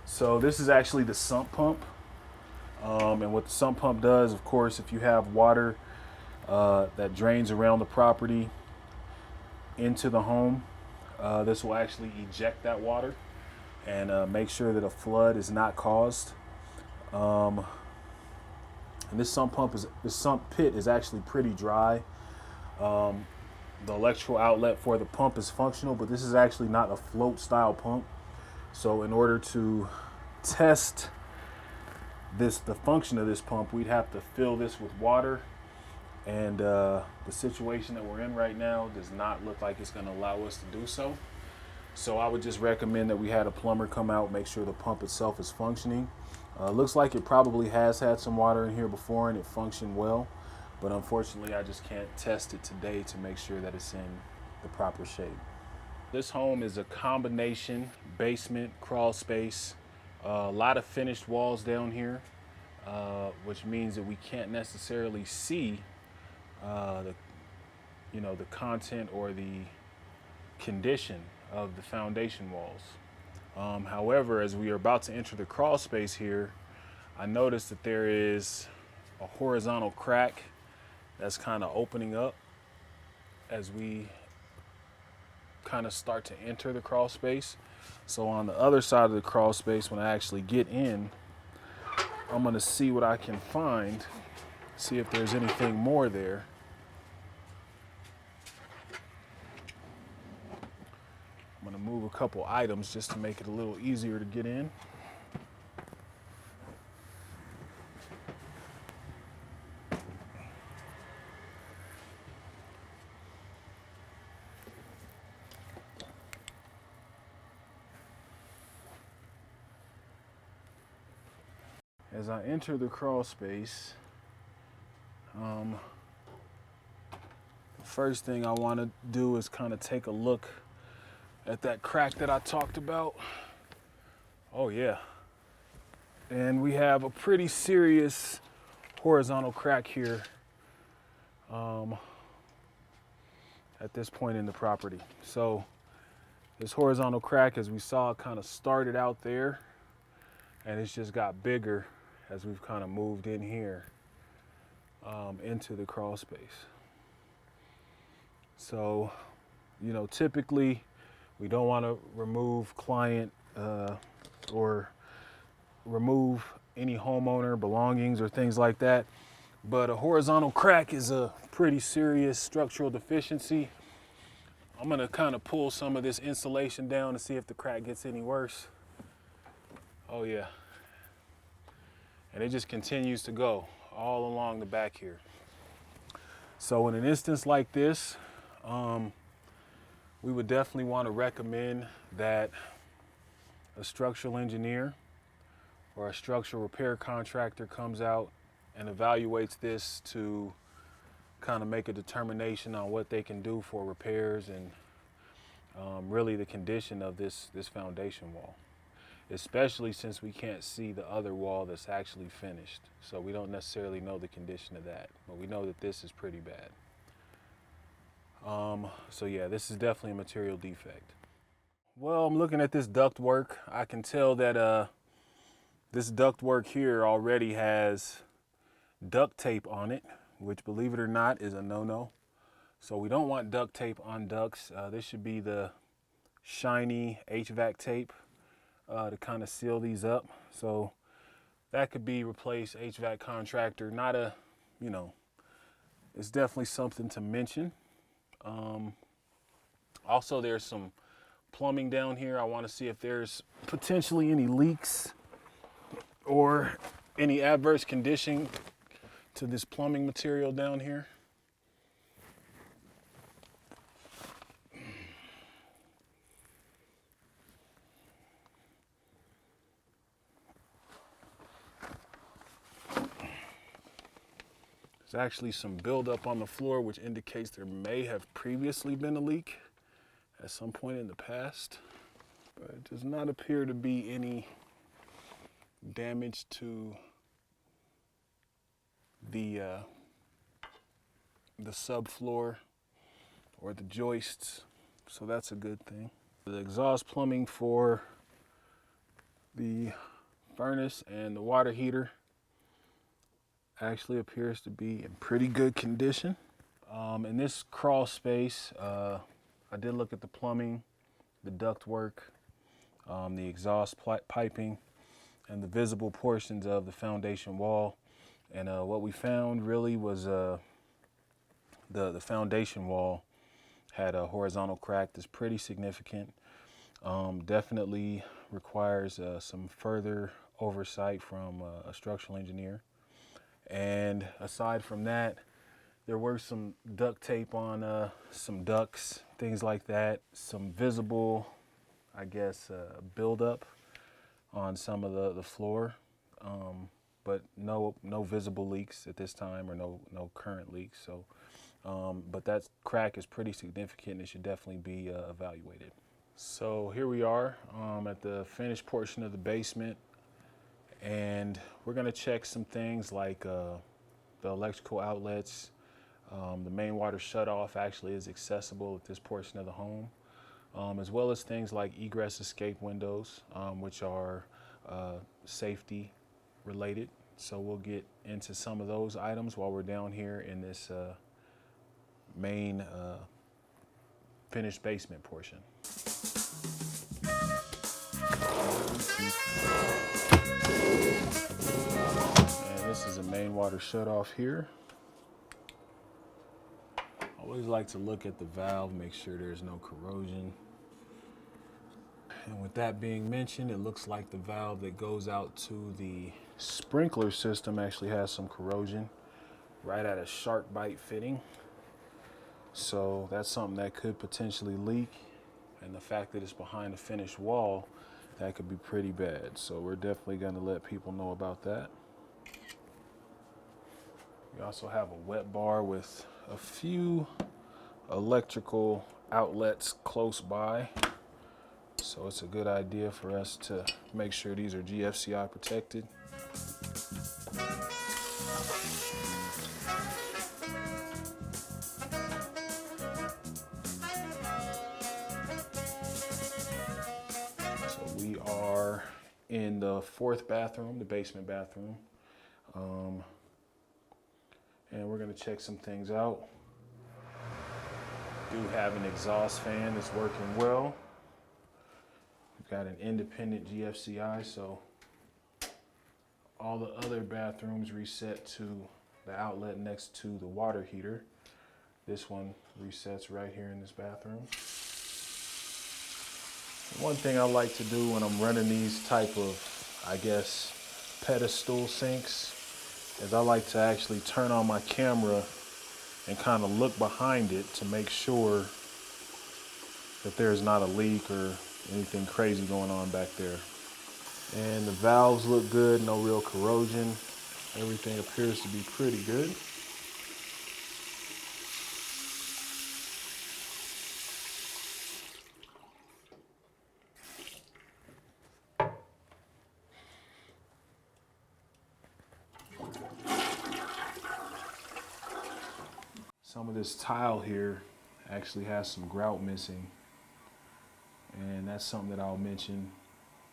So this is actually the sump pump. And what the sump pump does, of course, if you have water that drains around the property into the home, this will actually eject that water and make sure that a flood is not caused. And this sump pit is actually pretty dry. The electrical outlet for the pump is functional, but this is actually not a float style pump. So in order to test the function of this pump, we'd have to fill this with water. And the situation that we're in right now does not look like it's going to allow us to do so. So I would just recommend that we had a plumber come out, make sure the pump itself is functioning. Looks like it probably has had some water in here before and it functioned well. But unfortunately, I just can't test it today to make sure that it's in the proper shape. This home is a combination basement, crawl space, a lot of finished walls down here, which means that we can't necessarily see the content or the condition of the foundation walls. However, as we are about to enter the crawl space here, I noticed that there is a horizontal crack that's kind of opening up as we kind of start to enter the crawl space. So on the other side of the crawl space, when I actually get in, I'm going to see what I can find, see if there's anything more there. I'm going to move a couple items just to make it a little easier to get in. As I enter the crawl space, the first thing I want to do is kind of take a look at that crack that I talked about. Oh yeah. And we have a pretty serious horizontal crack here at this point in the property. So this horizontal crack, as we saw, kind of started out there and it's just got bigger as we've kind of moved in here into the crawl space. So, typically we don't want to remove client or remove any homeowner belongings or things like that. But a horizontal crack is a pretty serious structural deficiency. I'm gonna kind of pull some of this insulation down to see if the crack gets any worse. Oh yeah. And it just continues to go all along the back here. So in an instance like this, we would definitely want to recommend that a structural engineer or a structural repair contractor comes out and evaluates this to kind of make a determination on what they can do for repairs and really the condition of this foundation wall, especially since we can't see the other wall that's actually finished. So we don't necessarily know the condition of that, but we know that this is pretty bad. So yeah, this is definitely a material defect. Well, I'm looking at this duct work. I can tell that this duct work here already has duct tape on it, which, believe it or not, is a no-no. So we don't want duct tape on ducts. This should be the shiny HVAC tape to kind of seal these up. So that could be replaced. HVAC contractor, not a, it's definitely something to mention. Also, there's some plumbing down here. I want to see if there's potentially any leaks or any adverse condition to this plumbing material down here. There's actually some buildup on the floor, which indicates there may have previously been a leak at some point in the past, but it does not appear to be any damage to the subfloor or the joists, so that's a good thing. The exhaust plumbing for the furnace and the water heater actually appears to be in pretty good condition. In this crawl space, I did look at the plumbing, the duct work, the exhaust piping, and the visible portions of the foundation wall. And what we found really was the foundation wall had a horizontal crack that's pretty significant. Definitely requires some further oversight from a structural engineer. And aside from that, there were some duct tape on some ducts, things like that, some visible, I guess, buildup on some of the floor, but no visible leaks at this time, or no current leaks. So, but that crack is pretty significant and it should definitely be evaluated. So here we are at the finished portion of the basement, and we're gonna check some things like the electrical outlets. The main water shutoff actually is accessible at this portion of the home, as well as things like egress escape windows, which are safety related. So we'll get into some of those items while we're down here in this main finished basement portion. And this is a main water shutoff here. Always like to look at the valve, make sure there's no corrosion. And with that being mentioned, it looks like the valve that goes out to the sprinkler system actually has some corrosion right at a shark bite fitting. So that's something that could potentially leak. And the fact that it's behind a finished wall, that could be pretty bad. So we're definitely gonna let people know about that. We also have a wet bar with a few electrical outlets close by. So it's a good idea for us to make sure these are GFCI protected. So we are in the fourth bathroom, the basement bathroom. And we're gonna check some things out. Do have an exhaust fan that's working well. We've got an independent GFCI, so all the other bathrooms reset to the outlet next to the water heater. This one resets right here in this bathroom. One thing I like to do when I'm running these type of, I guess, pedestal sinks is I like to actually turn on my camera and kind of look behind it to make sure that there's not a leak or anything crazy going on back there. And the valves look good, no real corrosion. Everything appears to be pretty good. Some of this tile here actually has some grout missing, and that's something that I'll mention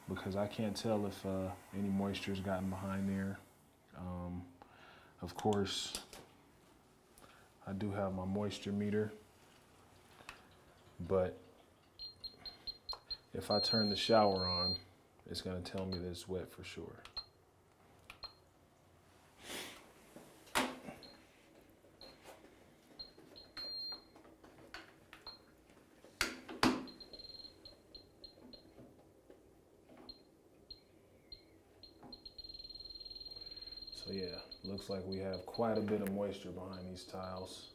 because I can't tell if any moisture's gotten behind there. Of course, I do have my moisture meter, but if I turn the shower on, it's going to tell me that it's wet for sure. So yeah, looks like we have quite a bit of moisture behind these tiles.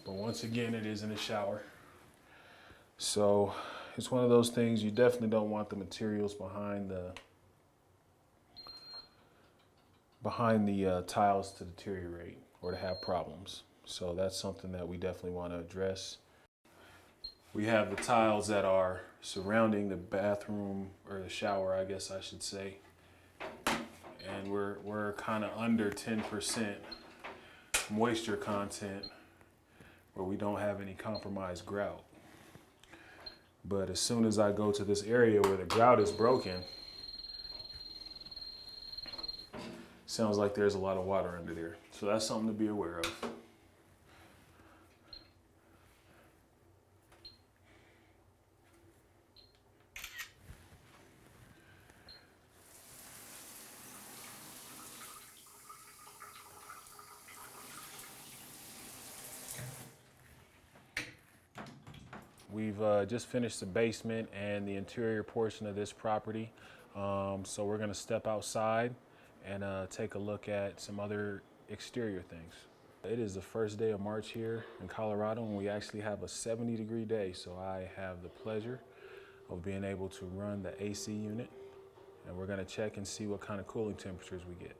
But once again, it is in the shower. So it's one of those things you definitely don't want the materials behind the tiles to deteriorate or to have problems. So that's something that we definitely want to address. We have the tiles that are surrounding the bathroom, or the shower, I guess I should say. And we're kind of under 10% moisture content where we don't have any compromised grout. But as soon as I go to this area where the grout is broken, sounds like there's a lot of water under there. So that's something to be aware of. We've just finished the basement and the interior portion of this property. So we're gonna step outside and take a look at some other exterior things. It is the first day of March here in Colorado, and we actually have a 70-degree day. So I have the pleasure of being able to run the AC unit, and we're gonna check and see what kind of cooling temperatures we get.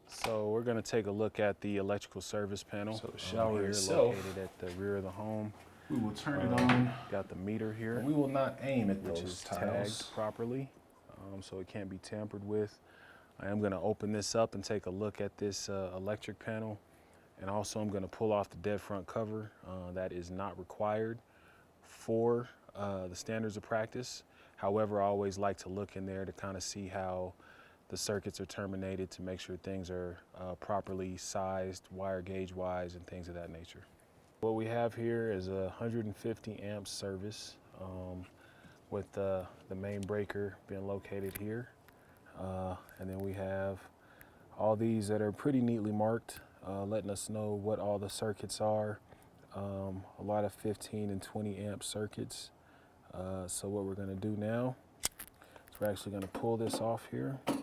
So we're gonna take a look at the electrical service panel. So the shower here itself, located at the rear of the home. We will turn it on. Got the meter here. We will not aim at those, which is tagged properly, so it can't be tampered with. I am gonna open this up and take a look at this electric panel. And also I'm gonna pull off the dead front cover. That is not required for the standards of practice. However, I always like to look in there to kind of see how the circuits are terminated, to make sure things are properly sized, wire gauge wise, and things of that nature. What we have here is a 150 amp service with the main breaker being located here. And then we have all these that are pretty neatly marked, letting us know what all the circuits are. A lot of 15 and 20 amp circuits. So what we're gonna do now is we're actually gonna pull this off here and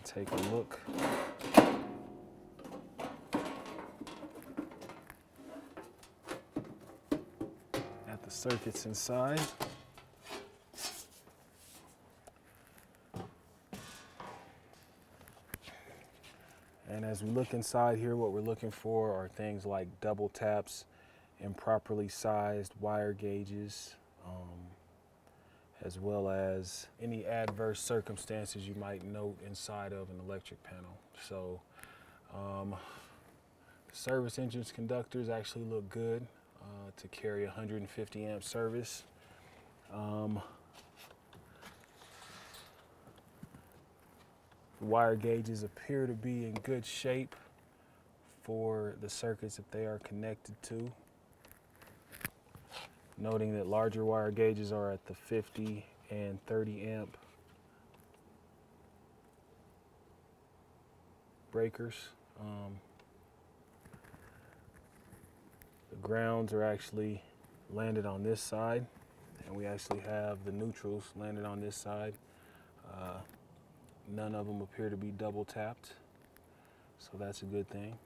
take a look. At the circuits inside. And as we look inside here, what we're looking for are things like double taps, improperly sized wire gauges, as well as any adverse circumstances you might note inside of an electric panel. So service engine's conductors actually look good to carry 150 amp service. The wire gauges appear to be in good shape for the circuits that they are connected to. Noting that larger wire gauges are at the 50 and 30 amp breakers. The grounds are actually landed on this side, and we actually have the neutrals landed on this side. None of them appear to be double tapped, so that's a good thing.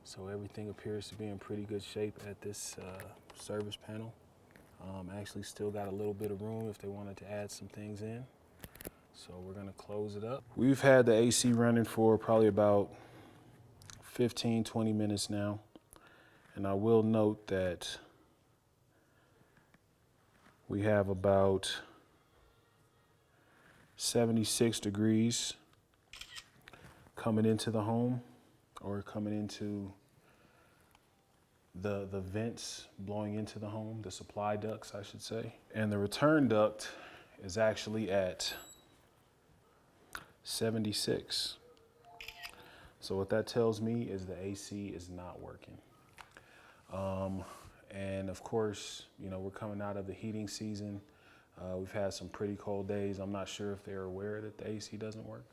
So everything appears to be in pretty good shape at this service panel. Actually still got a little bit of room if they wanted to add some things in. So we're gonna close it up. We've had the AC running for probably about 15, 20 minutes now. And I will note that we have about 76 degrees coming into the home, or coming into the vents blowing into the home, the supply ducts, I should say. And the return duct is actually at 76. So what that tells me is the AC is not working. And of course, you know, we're coming out of the heating season. We've had some pretty cold days. I'm not sure if they're aware that the AC doesn't work,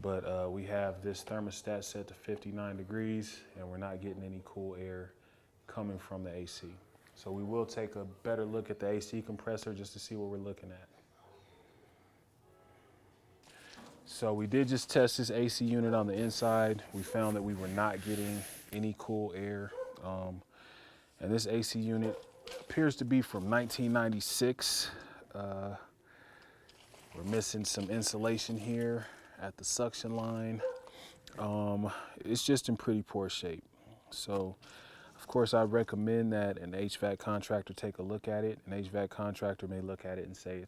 but we have this thermostat set to 59 degrees, and we're not getting any cool air coming from the AC. So we will take a better look at the AC compressor just to see what we're looking at. So we did just test this AC unit on the inside. We found that we were not getting any cool air. And this AC unit appears to be from 1996. We're missing some insulation here at the suction line. It's just in pretty poor shape. So, of course, I recommend that an HVAC contractor take a look at it. An HVAC contractor may look at it and say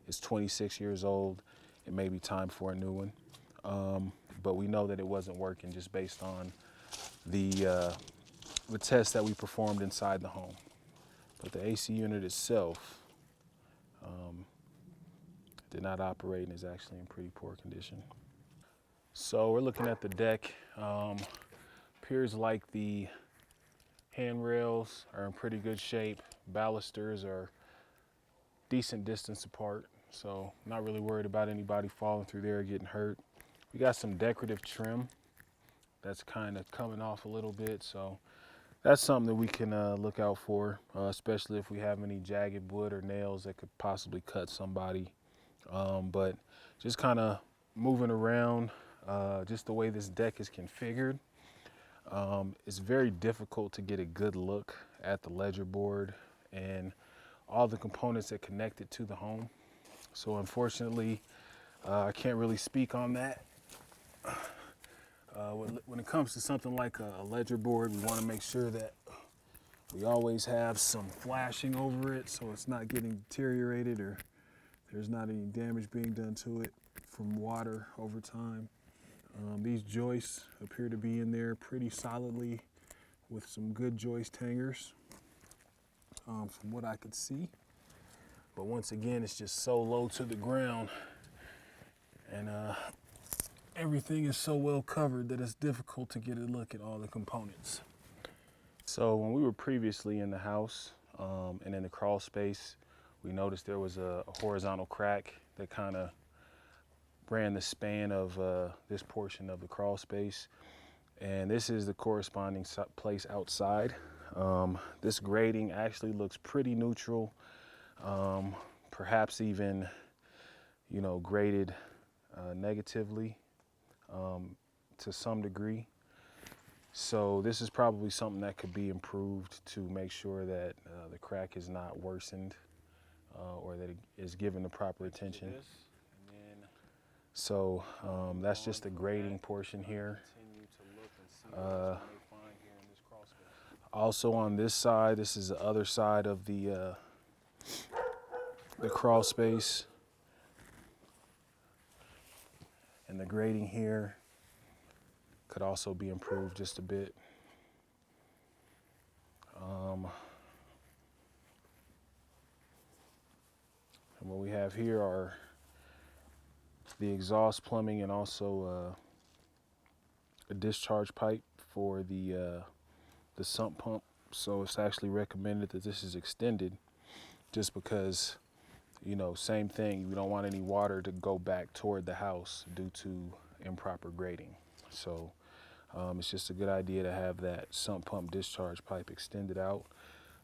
it's 26 years old. It may be time for a new one. But we know that it wasn't working just based on the tests that we performed inside the home. But the AC unit itself did not operate and is actually in pretty poor condition. So we're looking at the deck. Appears like the handrails are in pretty good shape. Balusters are decent distance apart, so not really worried about anybody falling through there or getting hurt. We got some decorative trim that's kind of coming off a little bit. So that's something that we can look out for, especially if we have any jagged wood or nails that could possibly cut somebody. But just kind of moving around, just the way this deck is configured, it's very difficult to get a good look at the ledger board and all the components that connect it to the home. So unfortunately, I can't really speak on that. When it comes to something like a ledger board, we want to make sure that we always have some flashing over it so it's not getting deteriorated or there's not any damage being done to it from water over time. These joists appear to be in there pretty solidly with some good joist hangers from what I could see. But once again, it's just so low to the ground and everything is so well covered that it's difficult to get a look at all the components. So when we were previously in the house and in the crawl space, we noticed there was a horizontal crack that kind of ran the span of this portion of the crawl space. And this is the corresponding place outside. This grading actually looks pretty neutral, perhaps even, you know, graded negatively to some degree. So this is probably something that could be improved to make sure that the crack is not worsened or that it is given the proper attention. So that's just the grading portion here. Also on this side, this is the other side of the crawl space. And the grading here could also be improved just a bit. And what we have here are the exhaust plumbing and also a discharge pipe for the sump pump. So it's actually recommended that this is extended just because, you know, same thing, we don't want any water to go back toward the house due to improper grading. So it's just a good idea to have that sump pump discharge pipe extended out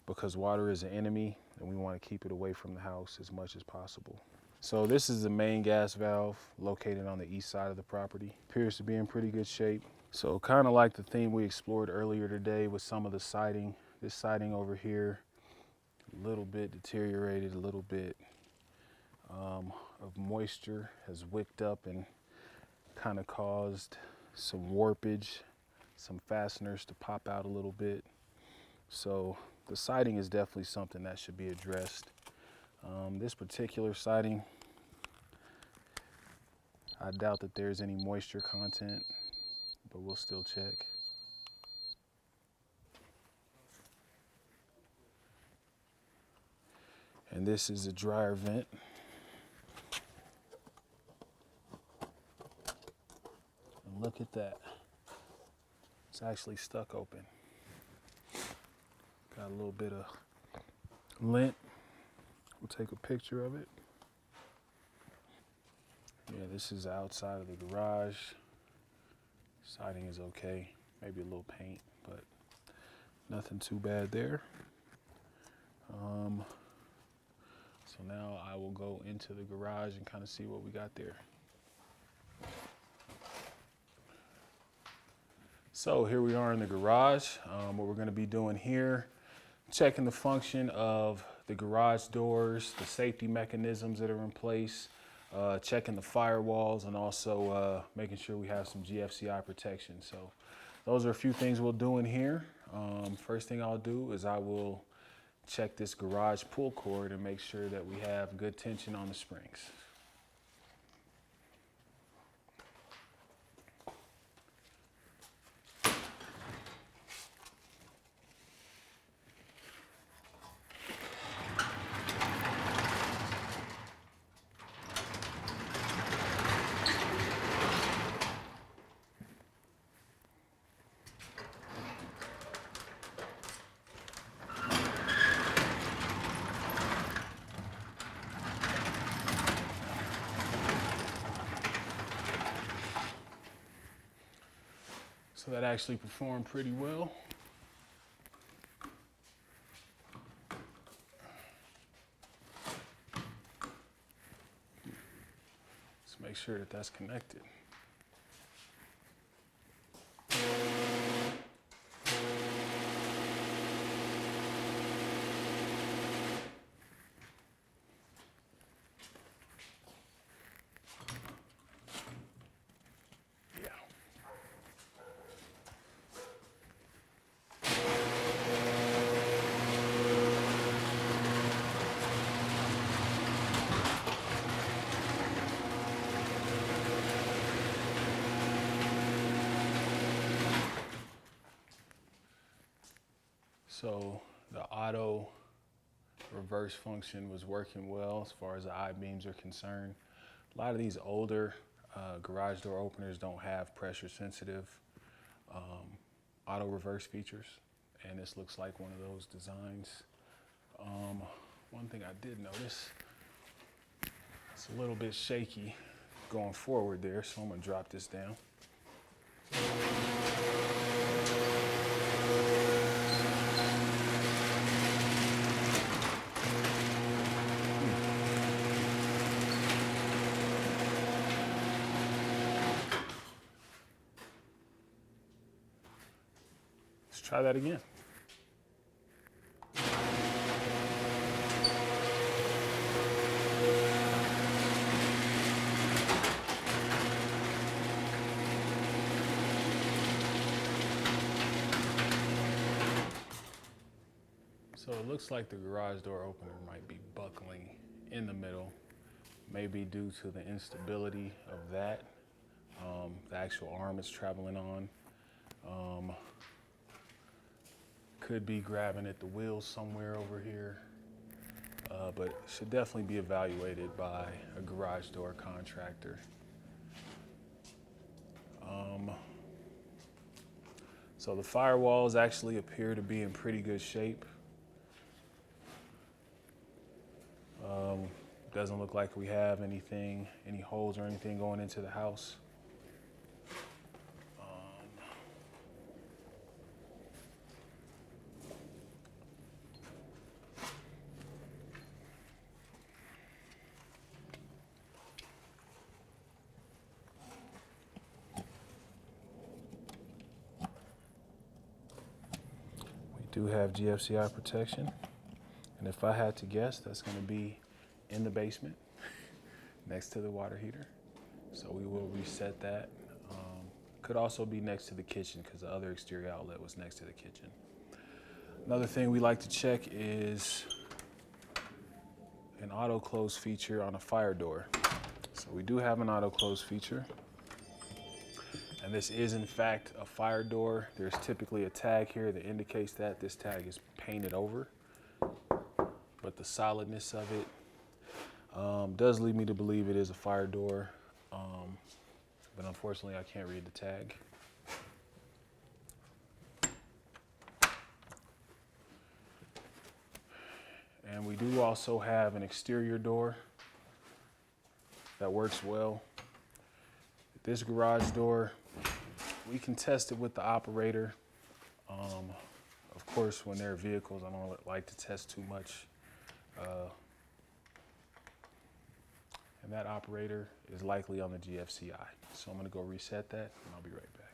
because water is an enemy and we want to keep it away from the house as much as possible. So this is the main gas valve located on the east side of the property. Appears to be in pretty good shape. So kind of like the theme we explored earlier today with some of the siding. This siding over here, a little bit deteriorated, a little bit of moisture has wicked up and kind of caused some warpage, some fasteners to pop out a little bit. So the siding is definitely something that should be addressed. This particular siding, I doubt that there's any moisture content, but we'll still check. And this is a dryer vent. And look at that. It's actually stuck open. Got a little bit of lint. We'll take a picture of it. Yeah, this is the outside of the garage. Siding is okay. Maybe a little paint, but nothing too bad there. So now I will go into the garage and kind of see what we got there. So here we are in the garage. What we're going to be doing here, checking the function of the garage doors, the safety mechanisms that are in place, checking the firewalls, and also making sure we have some Gfci protection. So those are a few things we'll do in here. First thing I'll do is I will check this garage pull cord and make sure that we have good tension on the springs. So that actually performed pretty well. Let's make sure that that's connected. So the auto reverse function was working well as far as the I-beams are concerned. A lot of these older garage door openers don't have pressure sensitive auto reverse features, and this looks like one of those designs. One thing I did notice, it's a little bit shaky going forward there, so I'm gonna drop this down. Let's try that again. So it looks like the garage door opener might be buckling in the middle, maybe due to the instability of that, the actual arm it's traveling on. Could be grabbing at the wheels somewhere over here, but should definitely be evaluated by a garage door contractor. So the firewalls actually appear to be in pretty good shape. Doesn't look like we have anything, any holes or anything going into the house. We do have Gfci Protection, and if I had to guess, that's going to be in the basement next to the water heater. So we will reset that. Could also be next to the kitchen because the other exterior outlet was next to the kitchen. Another thing we like to check is an auto close feature on a fire door. So we do have an auto close feature, and this is in fact a fire door. There's typically a tag here that indicates that this tag is painted over, but the solidness of it does lead me to believe it is a fire door, but unfortunately I can't read the tag. And we do also have an exterior door that works well. This garage door, we can test it with the operator. Of course, when there are vehicles, I don't like to test too much. And that operator is likely on the GFCI. So I'm gonna go reset that and I'll be right back.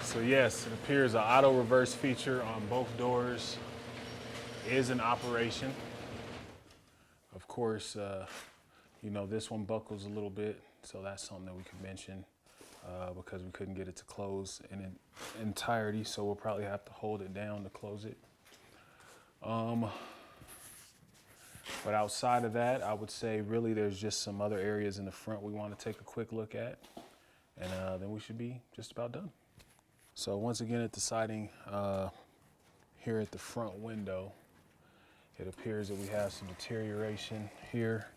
So yes, it appears an auto reverse feature on both doors is in operation. Of course, you know, this one buckles a little bit, so that's something that we could mention because we couldn't get it to close in entirety, so we'll probably have to hold it down to close it. But outside of that, I would say really there's just some other areas in the front we want to take a quick look at, and then we should be just about done. So once again at the siding here at the front window, it appears that we have some deterioration here.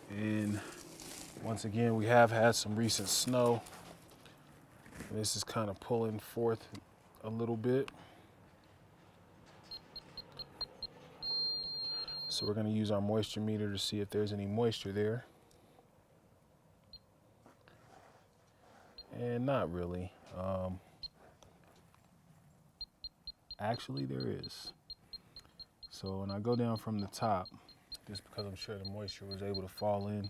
And once again, we have had some recent snow. This is kind of pulling forth a little bit. So we're going to use our moisture meter to see if there's any moisture there. And not really. Actually, there is. So when I go down from the top, just because I'm sure the moisture was able to fall in,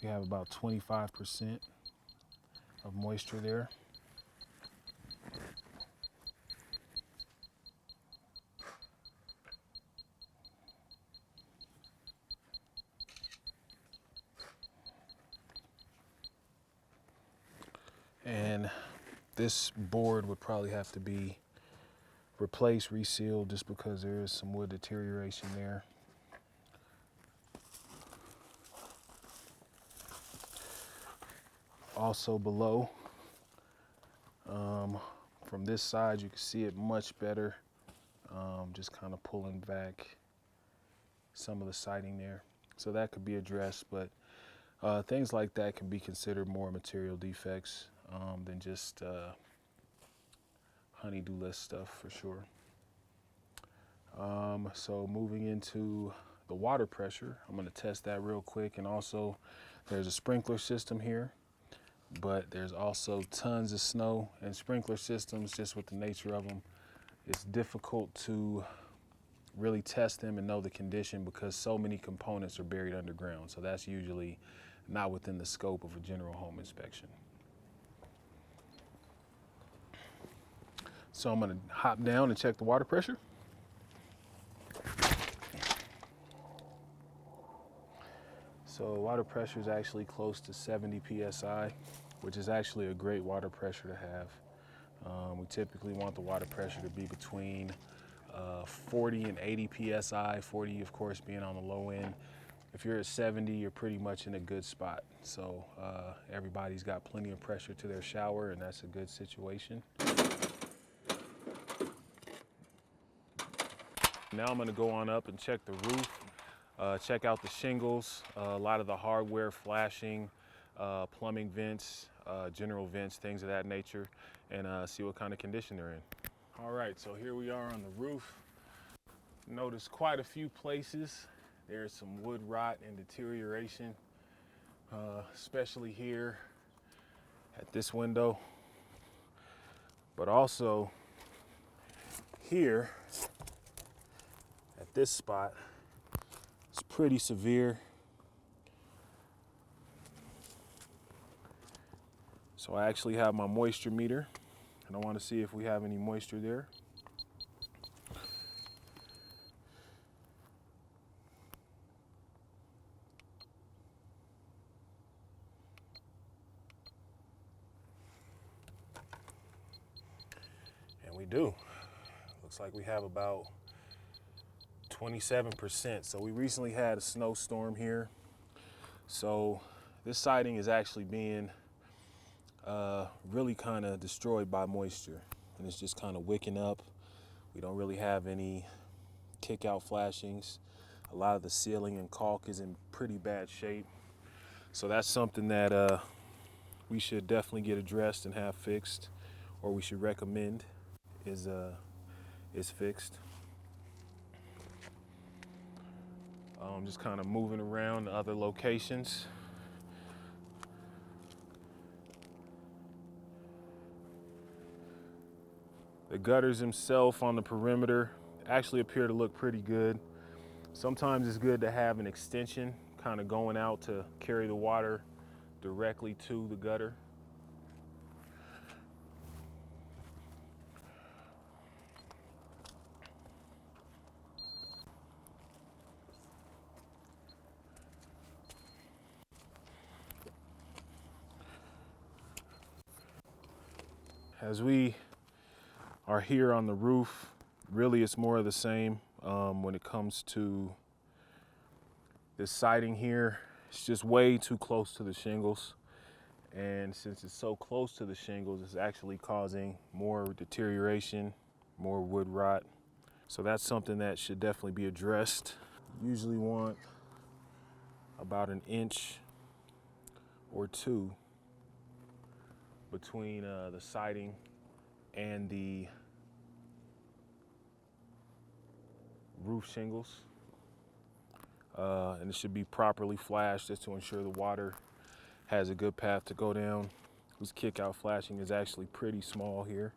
we have about 25% of moisture there. And this board would probably have to be replaced, resealed, just because there is some wood deterioration there. Also below, from this side, you can see it much better. Just kind of pulling back some of the siding there. So that could be addressed, but things like that can be considered more material defects than just honey-do list stuff for sure. So moving into the water pressure, I'm going to test that real quick. And also there's a sprinkler system here, but there's also tons of snow, and sprinkler systems, just with the nature of them, it's difficult to really test them and know the condition because so many components are buried underground. So that's usually not within the scope of a general home inspection. So I'm going to hop down and check the water pressure. So water pressure is actually close to 70 psi, which is actually a great water pressure to have. We typically want the water pressure to be between 40 and 80 psi, 40 of course being on the low end. If you're at 70, you're pretty much in a good spot. So everybody's got plenty of pressure to their shower, and that's a good situation. Now I'm going to go on up and check the roof, check out the shingles, a lot of the hardware flashing, plumbing vents, general vents, things of that nature, and see what kind of condition they're in. All right, so here we are on the roof. Notice quite a few places there's some wood rot and deterioration, especially here at this window, but also here at this spot. It's pretty severe. So I actually have my moisture meter, and I want to see if we have any moisture there. And we do. Looks like we have about 27%. So we recently had a snowstorm here. So this siding is actually being really kind of destroyed by moisture, and it's just kind of wicking up. We don't really have any kick out flashings. A lot of the ceiling and caulk is in pretty bad shape. So that's something that we should definitely get addressed and have fixed, or we should recommend is fixed. Just kind of moving around to other locations. The gutters themselves on the perimeter actually appear to look pretty good. Sometimes it's good to have an extension kind of going out to carry the water directly to the gutter. As we are here on the roof, really it's more of the same when it comes to this siding here. It's just way too close to the shingles. And since it's so close to the shingles, it's actually causing more deterioration, more wood rot. So that's something that should definitely be addressed. Usually want about an inch or two between the siding and the roof shingles. and it should be properly flashed just to ensure the water has a good path to go down. This kick-out flashing is actually pretty small here.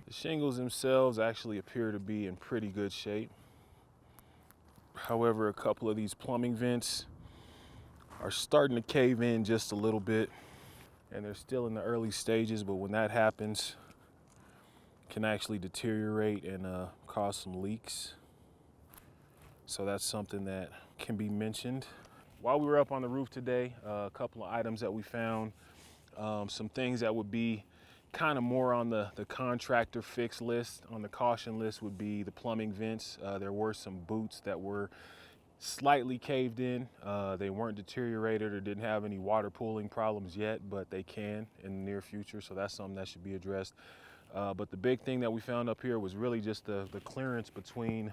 The shingles themselves actually appear to be in pretty good shape. However, a couple of these plumbing vents are starting to cave in just a little bit, and they're still in the early stages, but when that happens, it can actually deteriorate and cause some leaks. So that's something that can be mentioned. While we were up on the roof today, a couple of items that we found, some things that would be kind of more on the contractor fix list. On the caution list would be the plumbing vents. There were some boots that were slightly caved in. They weren't deteriorated or didn't have any water pooling problems yet, but they can in the near future, so that's something that should be addressed. But the big thing that we found up here was really just the clearance between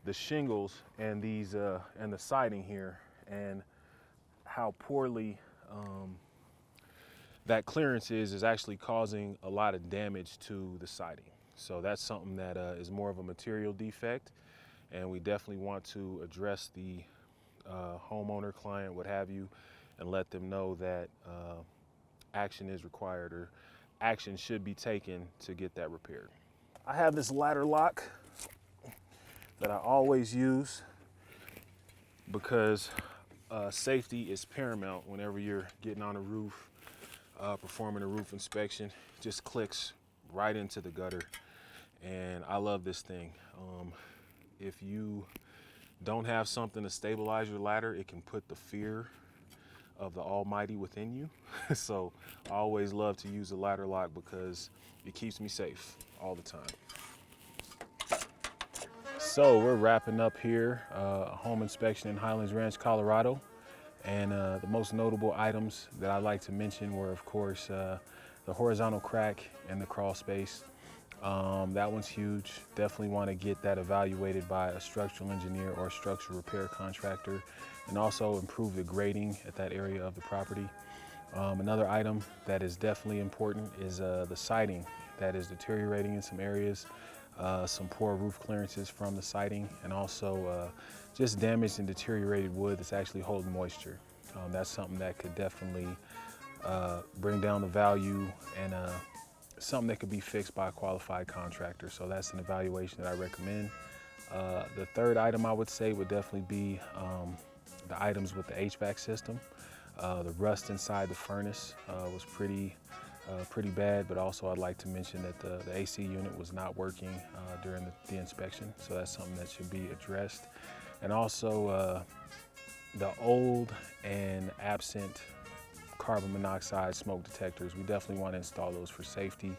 the shingles and these and the siding here, and how poorly that clearance is actually causing a lot of damage to the siding. So that's something that is more of a material defect, and we definitely want to address the homeowner, client, what have you, and let them know that action is required, or action should be taken to get that repaired. I have this ladder lock that I always use because safety is paramount whenever you're getting on a roof, performing a roof inspection. It just clicks right into the gutter, and I love this thing. If you don't have something to stabilize your ladder, it can put the fear of the Almighty within you. So I always love to use a ladder lock because it keeps me safe all the time. So we're wrapping up here, a home inspection in Highlands Ranch, Colorado. And the most notable items that I like to mention were, of course, the horizontal crack and the crawl space. That one's huge. Definitely want to get that evaluated by a structural engineer or structural repair contractor, and also improve the grading at that area of the property. Another item that is definitely important is the siding that is deteriorating in some areas. Some poor roof clearances from the siding, and also just damaged and deteriorated wood that's actually holding moisture. That's something that could definitely bring down the value, and something that could be fixed by a qualified contractor. So that's an evaluation that I recommend. The third item I would say would definitely be the items with the HVAC system. The rust inside the furnace was pretty bad, but also I'd like to mention that the AC unit was not working during the inspection, so that's something that should be addressed. And also the old and absent carbon monoxide smoke detectors, we definitely want to install those for safety,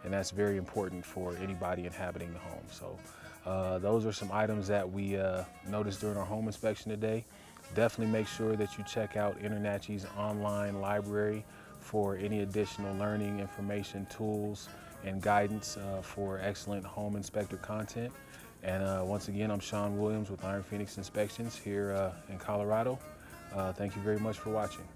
and that's very important for anybody inhabiting the home. So those are some items that we noticed during our home inspection today. Definitely make sure that you check out InterNACHI's online library for any additional learning, information, tools, and guidance for excellent home inspector content. And once again, I'm Sean Williams with Iron Phoenix Inspections here in Colorado. Thank you very much for watching.